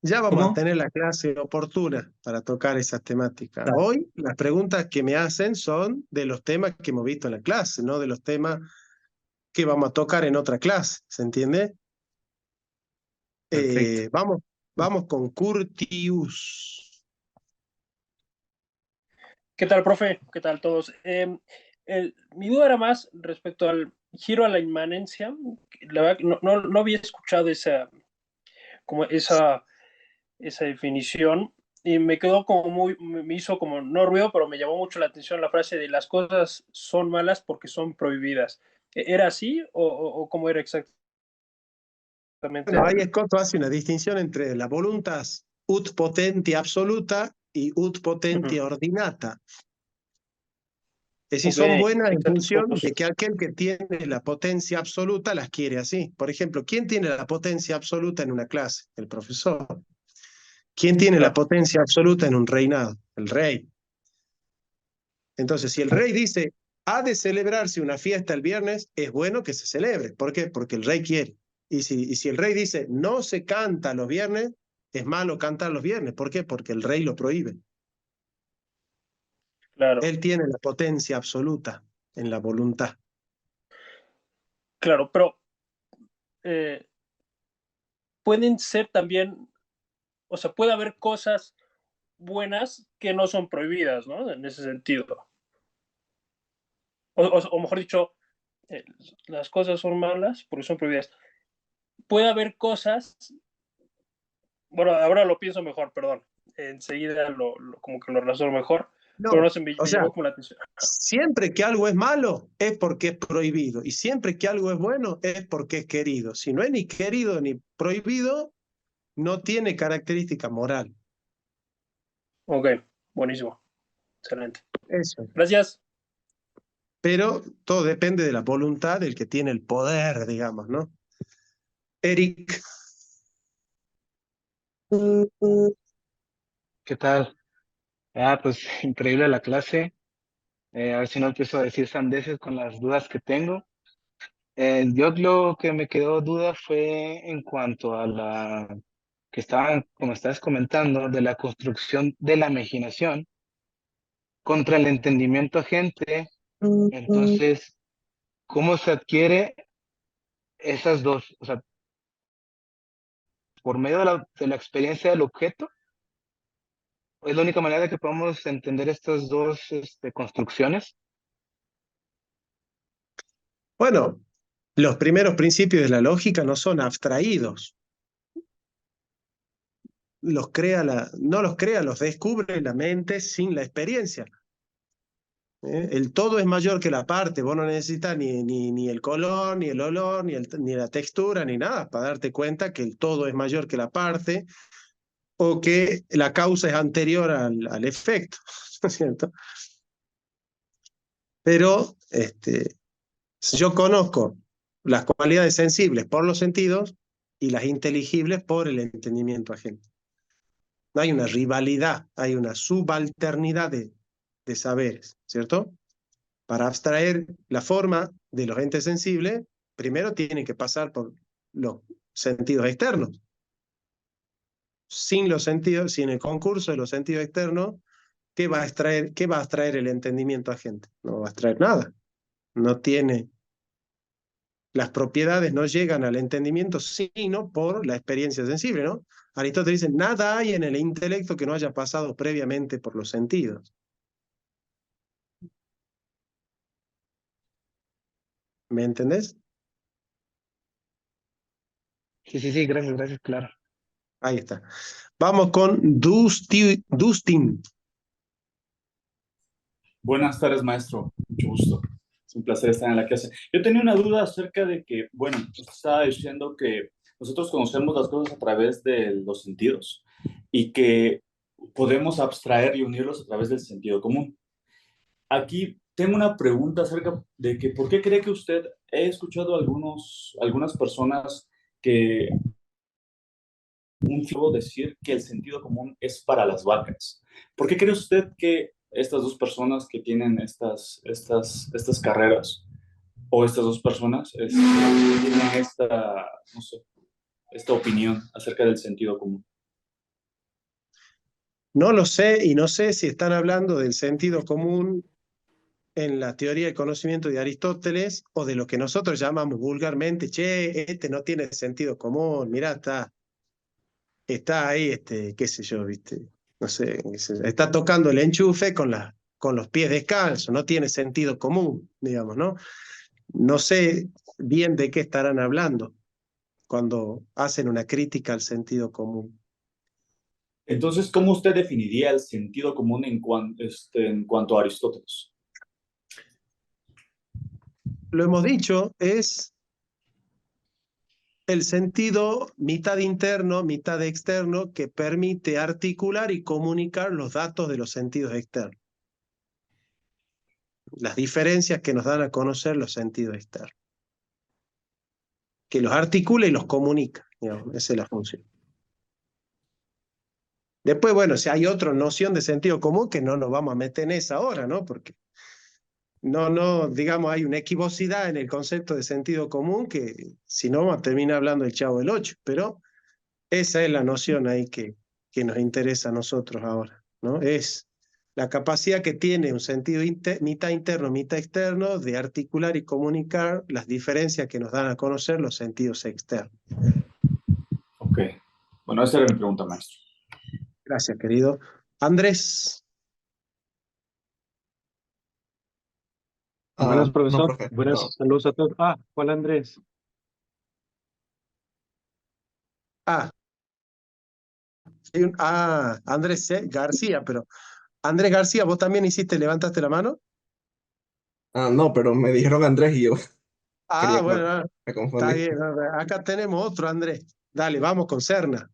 ya vamos a ¿Cómo? tener la clase oportuna para tocar esas temáticas. Dale, Hoy las preguntas que me hacen son de los temas que hemos visto en la clase, no de los temas que vamos a tocar en otra clase, ¿se entiende? perfecto. Vamos con Curtius. ¿Qué tal, profe? ¿Qué tal todos? Mi duda era más respecto al giro a la inmanencia. La verdad que no había escuchado esa definición y me quedó me hizo como, no ruido, pero me llamó mucho la atención la frase de las cosas son malas porque son prohibidas. ¿Era así o cómo era exactamente? Bueno, ahí Scotto hace una distinción entre la voluntas ut potentia absoluta y ut Ujú. potentia ordinata. Es decir, Ok, son buenas en exacto. función de que aquel que tiene la potencia absoluta las quiere así. Por ejemplo, ¿quién tiene la potencia absoluta en una clase? El profesor. ¿Quién tiene la Claro, potencia absoluta en un reinado? El rey. Entonces, si el rey dice, ha de celebrarse una fiesta el viernes, es bueno que se celebre. ¿Por qué? Porque el rey quiere. Y si el rey dice, no se canta los viernes, es malo cantar los viernes. ¿Por qué? Porque el rey lo prohíbe. claro, Él tiene la potencia absoluta en la voluntad. claro, pero eh, pueden ser también, o sea, puede haber cosas buenas que no son prohibidas, ¿no? En ese sentido. O mejor dicho, eh, las cosas son malas porque son prohibidas. Puede haber cosas, bueno, ahora lo pienso mejor, perdón, enseguida como que lo razono mejor, pero No, no sé, me o sea, llamó como la atención. siempre que algo es malo es porque es prohibido. Y siempre que algo es bueno es porque es querido. Si no es ni querido ni prohibido, no tiene característica moral. Ok, buenísimo, excelente. Eso. Gracias. Pero todo depende de la voluntad del que tiene el poder, digamos, ¿no? Eric. ¿Qué tal? Pues increíble la clase. A ver si no empiezo a decir sandeces con las dudas que tengo. Yo lo que me quedó duda fue en cuanto a como estabas comentando, de la construcción de la imaginación contra el entendimiento agente. Entonces, ¿cómo se adquiere esas dos? O sea, por medio de la experiencia del objeto, es la única manera de que podamos entender estas dos construcciones. Bueno, los primeros principios de la lógica no son abstraídos. No los crea, los descubre la mente sin la experiencia. El todo es mayor que la parte. Vos no necesitas ni el color, ni el olor, ni la textura, ni nada para darte cuenta que el todo es mayor que la parte o que la causa es anterior al efecto, ¿no es cierto? Pero yo conozco las cualidades sensibles por los sentidos y las inteligibles por el entendimiento ajeno. No hay una rivalidad, hay una subalternidad de saberes, ¿cierto? Para abstraer la forma de los entes sensibles, primero tienen que pasar por los sentidos externos. Sin los sentidos, sin el concurso de los sentidos externos, ¿qué va a extraer el entendimiento agente? No va a extraer nada. No tiene. Las propiedades no llegan al entendimiento sino por la experiencia sensible, ¿no? Aristóteles dice, nada hay en el intelecto que no haya pasado previamente por los sentidos. ¿Me entendés? Sí, gracias, claro. Ahí está. Vamos con Dustin. Buenas tardes, maestro. Mucho gusto. Es un placer estar en la clase. Yo tenía una duda acerca de que, bueno, usted estaba diciendo que nosotros conocemos las cosas a través de los sentidos y que podemos abstraer y unirlos a través del sentido común. Aquí tengo una pregunta acerca de que, ¿por qué cree que usted, he escuchado algunas personas que un fijo decir que el sentido común es para las vacas? ¿Por qué cree usted que estas dos personas que tienen estas carreras, o estas dos personas, tienen no sé, esta opinión acerca del sentido común? No lo sé, y no sé si están hablando del sentido común en la teoría del conocimiento de Aristóteles o de lo que nosotros llamamos vulgarmente, che, este no tiene sentido común, mirá, está ahí, qué sé yo, viste, no sé, está tocando el enchufe con los pies descalzos, no tiene sentido común, digamos, ¿no? No sé bien de qué estarán hablando cuando hacen una crítica al sentido común. Entonces, ¿cómo usted definiría el sentido común en cuanto a Aristóteles? Lo hemos dicho, es el sentido mitad interno, mitad externo, que permite articular y comunicar los datos de los sentidos externos. Las diferencias que nos dan a conocer los sentidos externos. Que los articula y los comunica, digamos, esa es la función. Después, bueno, si hay otra noción de sentido común que no nos vamos a meter en esa ahora, ¿no? Porque no, digamos, hay una equivocidad en el concepto de sentido común que si no vamos a terminar hablando del Chavo del Ocho, pero esa es la noción ahí que nos interesa a nosotros ahora, ¿no? Es la capacidad que tiene un sentido mitad interno, mitad externo, de articular y comunicar las diferencias que nos dan a conocer los sentidos externos. Ok. Bueno, esa era mi pregunta, maestro. Gracias, querido. Andrés. Buenas, No, profesor. profe, Buenas, no. saludos a todos. ¿Cuál Andrés? Andrés García, pero Andrés García, ¿vos también levantaste la mano? No, pero me dijeron Andrés y yo quería Bueno, me está confundí. bien. Acá tenemos otro Andrés. Dale, vamos con Serna.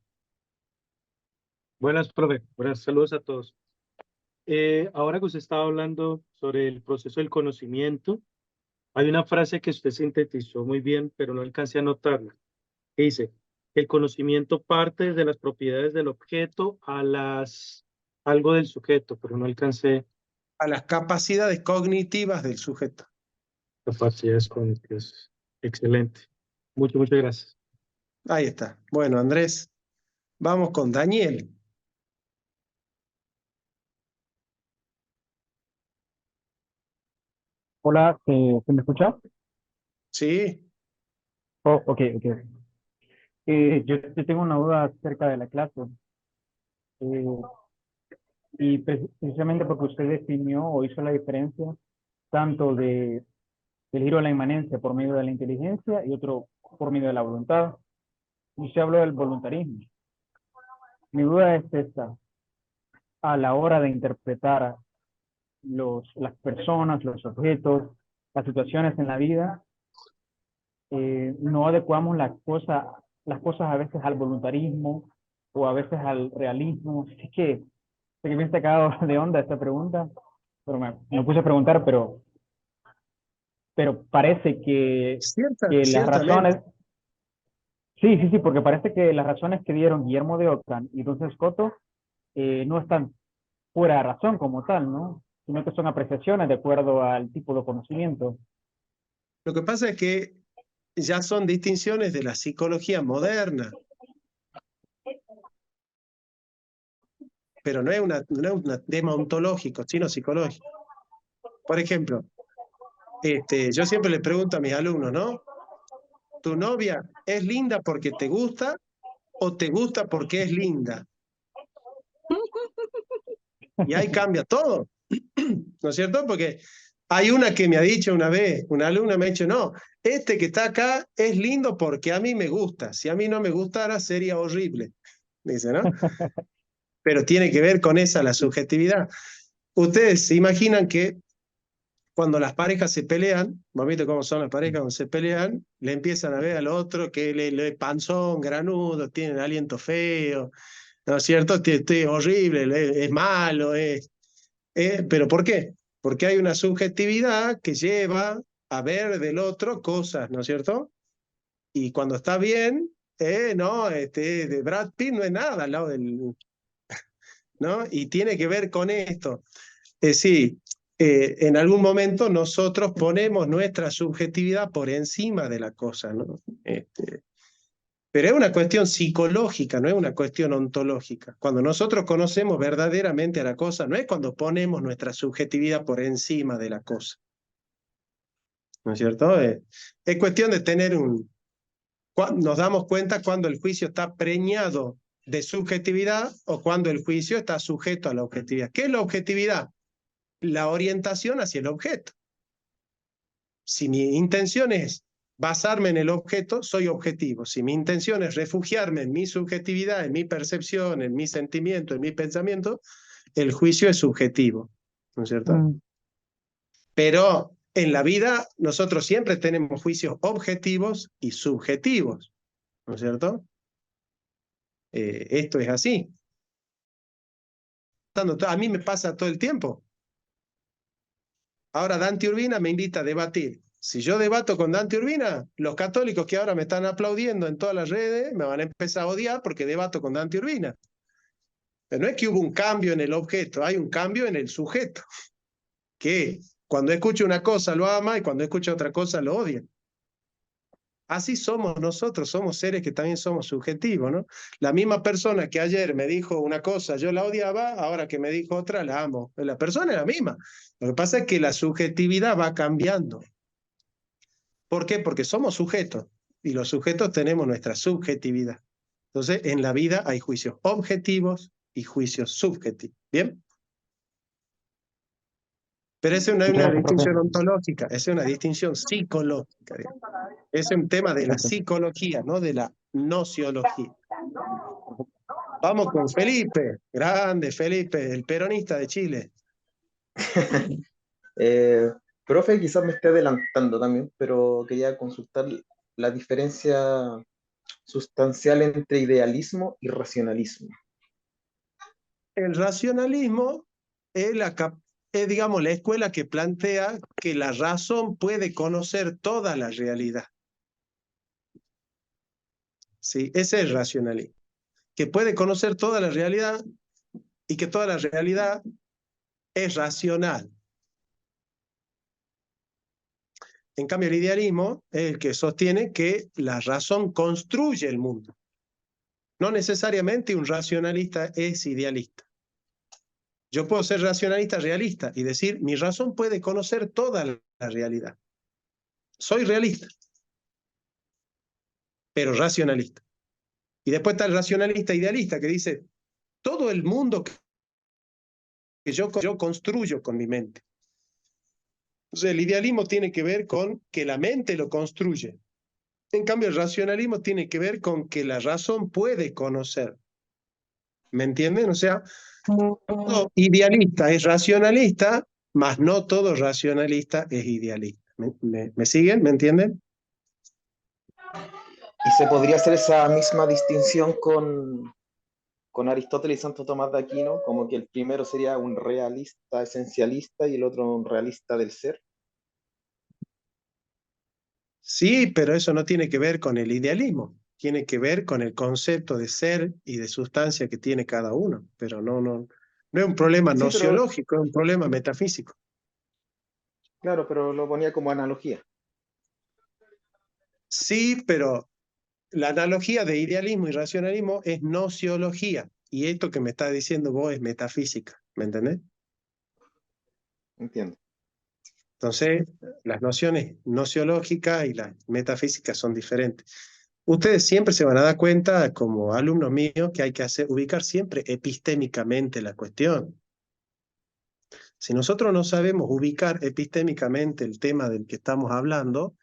Buenas, profe. Buenas, saludos a todos. Ahora que usted estaba hablando sobre el proceso del conocimiento, hay una frase que usted sintetizó muy bien, pero no alcancé a notarla, que dice, el conocimiento parte desde las propiedades del objeto a algo del sujeto, pero no alcancé A las capacidades cognitivas del sujeto. capacidades cognitivas. Excelente. Muchas gracias. Ahí está. Bueno, Andrés, vamos con Daniel. Hola, ¿se me escucha? Sí, Oh, ok. Yo tengo una duda acerca de la clase. eh, y precisamente porque usted definió o hizo la diferencia tanto del giro de la inmanencia por medio de la inteligencia y otro por medio de la voluntad. Y usted habló del voluntarismo. Mi duda es esta. A la hora de interpretar las personas, los objetos, las situaciones en la vida, no adecuamos las cosas a veces al voluntarismo o a veces al realismo. Es que sé que me he sacado de onda esta pregunta, pero me puse a preguntar, pero parece que las ciertamente. razones, sí, porque parece que las razones que dieron Guillermo de Ockham y Duns Scoto no están fuera de razón como tal, ¿no? Sino que son apreciaciones de acuerdo al tipo de conocimiento. Lo que pasa es que ya son distinciones de la psicología moderna, pero no es una tema ontológico, sino psicológico. Por ejemplo, yo siempre le pregunto a mis alumnos, ¿no? ¿Tu novia es linda porque te gusta o te gusta porque es linda? Y ahí cambia todo, ¿no es cierto? Porque hay una que me ha dicho una vez, una alumna me ha dicho, no, este que está acá es lindo porque a mí me gusta. Si a mí no me gustara sería horrible, dice, ¿no? Pero tiene que ver con esa, la subjetividad. Ustedes se imaginan que cuando las parejas se pelean, ¿vos viste cómo son las parejas cuando se pelean? Le empiezan a ver al otro que le panzón, granudo, tienen aliento feo, ¿no es cierto? Este horrible, es malo, pero ¿por qué? Porque hay una subjetividad que lleva a ver del otro cosas, ¿no es cierto? Y cuando está bien, no, de Brad Pitt no es nada al lado del, ¿no? Y tiene que ver con esto. Sí, en algún momento nosotros ponemos nuestra subjetividad por encima de la cosa, ¿no? Pero es una cuestión psicológica, no es una cuestión ontológica. Cuando nosotros conocemos verdaderamente a la cosa, no es cuando ponemos nuestra subjetividad por encima de la cosa. ¿No es cierto? Es cuestión de tener nos damos cuenta cuando el juicio está preñado de subjetividad o cuando el juicio está sujeto a la objetividad. ¿Qué es la objetividad? La orientación hacia el objeto. Si mi intención es basarme en el objeto, soy objetivo. Si mi intención es refugiarme en mi subjetividad, en mi percepción, en mi sentimiento, en mi pensamiento, el juicio es subjetivo, ¿no es cierto? Pero en la vida nosotros siempre tenemos juicios objetivos y subjetivos, ¿no es cierto? Esto es así. A mí me pasa todo el tiempo. Ahora Dante Urbina me invita a debatir. Si yo debato con Dante Urbina, los católicos que ahora me están aplaudiendo en todas las redes me van a empezar a odiar porque debato con Dante Urbina. Pero no es que hubo un cambio en el objeto, hay un cambio en el sujeto, que cuando escucha una cosa lo ama y cuando escucha otra cosa lo odia. Así somos nosotros, somos seres que también somos subjetivos, ¿no? La misma persona que ayer me dijo una cosa, yo la odiaba, ahora que me dijo otra, la amo. La persona es la misma. Lo que pasa es que la subjetividad va cambiando. ¿Por qué? Porque somos sujetos y los sujetos tenemos nuestra subjetividad. Entonces, en la vida hay juicios objetivos y juicios subjetivos. ¿Bien? Pero esa no es una distinción ontológica, esa es una distinción psicológica. Digamos. Es un tema de la psicología, no de la nociología. Vamos con Felipe, grande Felipe, el peronista de Chile. Profe, quizás me esté adelantando también, pero quería consultar la diferencia sustancial entre idealismo y racionalismo. El racionalismo es, digamos, la escuela que plantea que la razón puede conocer toda la realidad. Sí, ese es el racionalismo. Que puede conocer toda la realidad y que toda la realidad es racional. En cambio, el idealismo es el que sostiene que la razón construye el mundo. No necesariamente un racionalista es idealista. Yo puedo ser racionalista realista y decir, mi razón puede conocer toda la realidad. Soy realista, pero racionalista. Y después está el racionalista idealista que dice, todo el mundo que yo construyo con mi mente. Entonces, el idealismo tiene que ver con que la mente lo construye. En cambio, el racionalismo tiene que ver con que la razón puede conocer. ¿Me entienden? O sea, todo idealista es racionalista, mas no todo racionalista es idealista. ¿Me siguen? ¿Me entienden? Y se podría hacer esa misma distinción con Aristóteles y Santo Tomás de Aquino, como que el primero sería un realista esencialista y el otro un realista del ser. Sí, pero eso no tiene que ver con el idealismo. Tiene que ver con el concepto de ser y de sustancia que tiene cada uno. Pero no es un problema nociológico, es un problema metafísico. Claro, pero lo ponía como analogía. Sí, pero la analogía de idealismo y racionalismo es nociología. Y esto que me está diciendo vos es metafísica. ¿Me entendés? Entiendo. Entonces, las nociones nociológicas y las metafísicas son diferentes. Ustedes siempre se van a dar cuenta, como alumnos míos, que hay que ubicar siempre epistémicamente la cuestión. Si nosotros no sabemos ubicar epistémicamente el tema del que estamos hablando,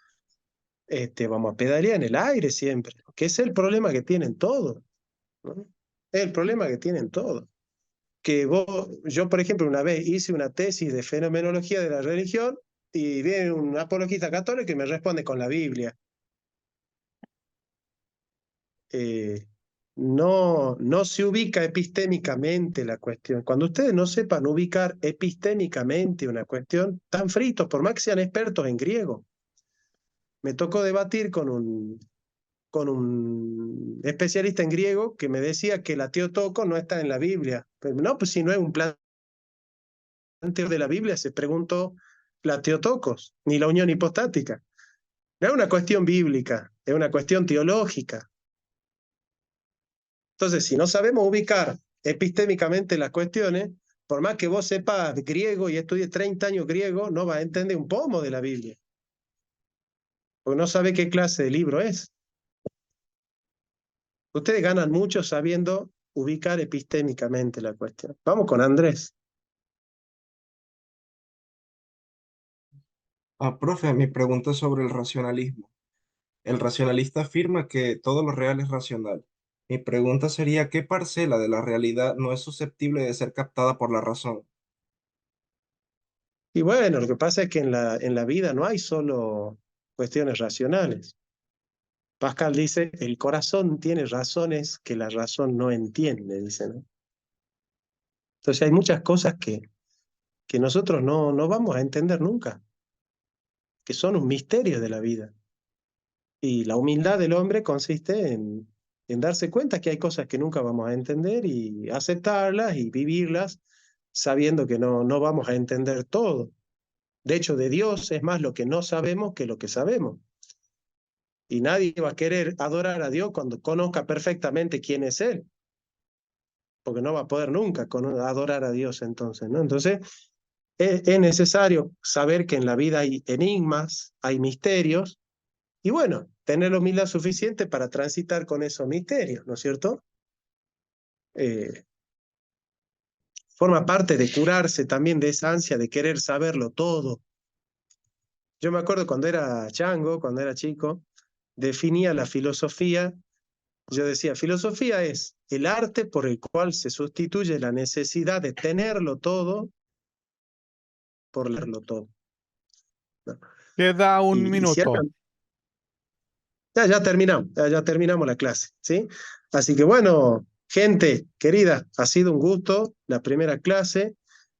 vamos a pedalear en el aire siempre, que es el problema que tienen todos, ¿no? Es el problema que tienen todos. Yo, por ejemplo, una vez hice una tesis de fenomenología de la religión y viene un apologista católico y me responde con la Biblia. no se ubica epistémicamente la cuestión. Cuando ustedes no sepan ubicar epistémicamente una cuestión, están fritos, por más que sean expertos en griego. Me tocó debatir con un especialista en griego que me decía que la Theotokos no está en la Biblia. Pero no, pues si no es un planteo de la Biblia, se preguntó la Theotokos, ni la unión hipostática. No es una cuestión bíblica, es una cuestión teológica. Entonces, si no sabemos ubicar epistémicamente las cuestiones, por más que vos sepas griego y estudies 30 años griego, no vas a entender un pomo de la Biblia. Porque no sabe qué clase de libro es. Ustedes ganan mucho sabiendo ubicar epistémicamente la cuestión. Vamos con Andrés. Profe, mi pregunta es sobre el racionalismo. El racionalista afirma que todo lo real es racional. Mi pregunta sería, ¿qué parcela de la realidad no es susceptible de ser captada por la razón? Y bueno, lo que pasa es que en la vida no hay solo cuestiones racionales. Pascal dice, el corazón tiene razones que la razón no entiende, dice, ¿no? Entonces hay muchas cosas que nosotros no vamos a entender nunca, que son un misterio de la vida. Y la humildad del hombre consiste en darse cuenta que hay cosas que nunca vamos a entender y aceptarlas y vivirlas sabiendo que no vamos a entender todo. De hecho, de Dios es más lo que no sabemos que lo que sabemos. Y nadie va a querer adorar a Dios cuando conozca perfectamente quién es Él. Porque no va a poder nunca adorar a Dios entonces, ¿no? Entonces, es necesario saber que en la vida hay enigmas, hay misterios, y bueno, tener la humildad suficiente para transitar con esos misterios, ¿no es cierto? Forma parte de curarse también de esa ansia de querer saberlo todo. Yo me acuerdo cuando era chango, cuando era chico, definía la filosofía. Yo decía, filosofía es el arte por el cual se sustituye la necesidad de tenerlo todo por leerlo todo. ¿No? Queda un Y minuto. ya terminamos la clase, ¿sí? Así que bueno, gente querida, ha sido un gusto la primera clase.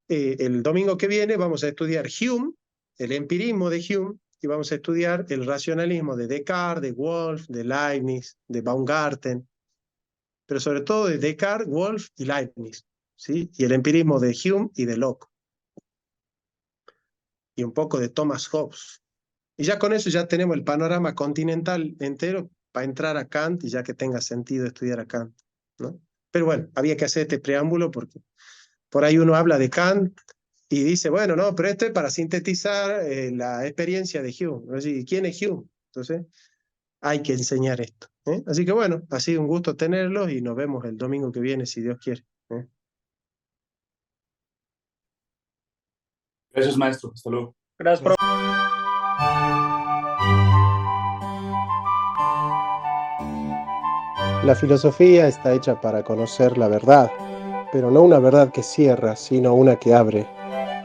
El domingo que viene vamos a estudiar Hume, el empirismo de Hume, y vamos a estudiar el racionalismo de Descartes, de Wolff, de Leibniz, de Baumgarten, pero sobre todo de Descartes, Wolff y Leibniz, ¿sí? Y el empirismo de Hume y de Locke. Y un poco de Thomas Hobbes. Y ya con eso ya tenemos el panorama continental entero para entrar a Kant y ya que tenga sentido estudiar a Kant, ¿no? Pero bueno, había que hacer este preámbulo porque por ahí uno habla de Kant y dice, bueno, no, pero esto es para sintetizar la experiencia de Hume. Así, ¿quién es Hume? Entonces, hay que enseñar esto, ¿eh? Así que bueno, ha sido un gusto tenerlos y nos vemos el domingo que viene, si Dios quiere, ¿eh? Gracias, maestro. Hasta luego. Gracias, profe. La filosofía está hecha para conocer la verdad, pero no una verdad que cierra, sino una que abre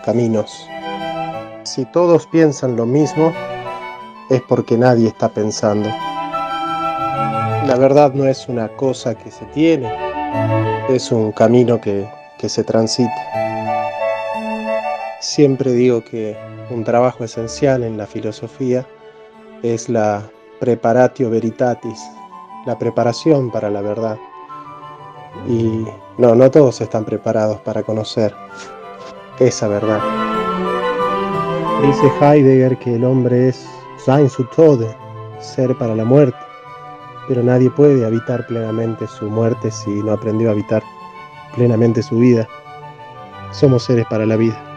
caminos. Si todos piensan lo mismo, es porque nadie está pensando. La verdad no es una cosa que se tiene, es un camino que se transita. Siempre digo que un trabajo esencial en la filosofía es la preparatio veritatis, la preparación para la verdad. Y no todos están preparados para conocer esa verdad. Dice Heidegger que el hombre es sein zu Tode, ser para la muerte, pero nadie puede habitar plenamente su muerte si no aprendió a habitar plenamente su vida. Somos seres para la vida.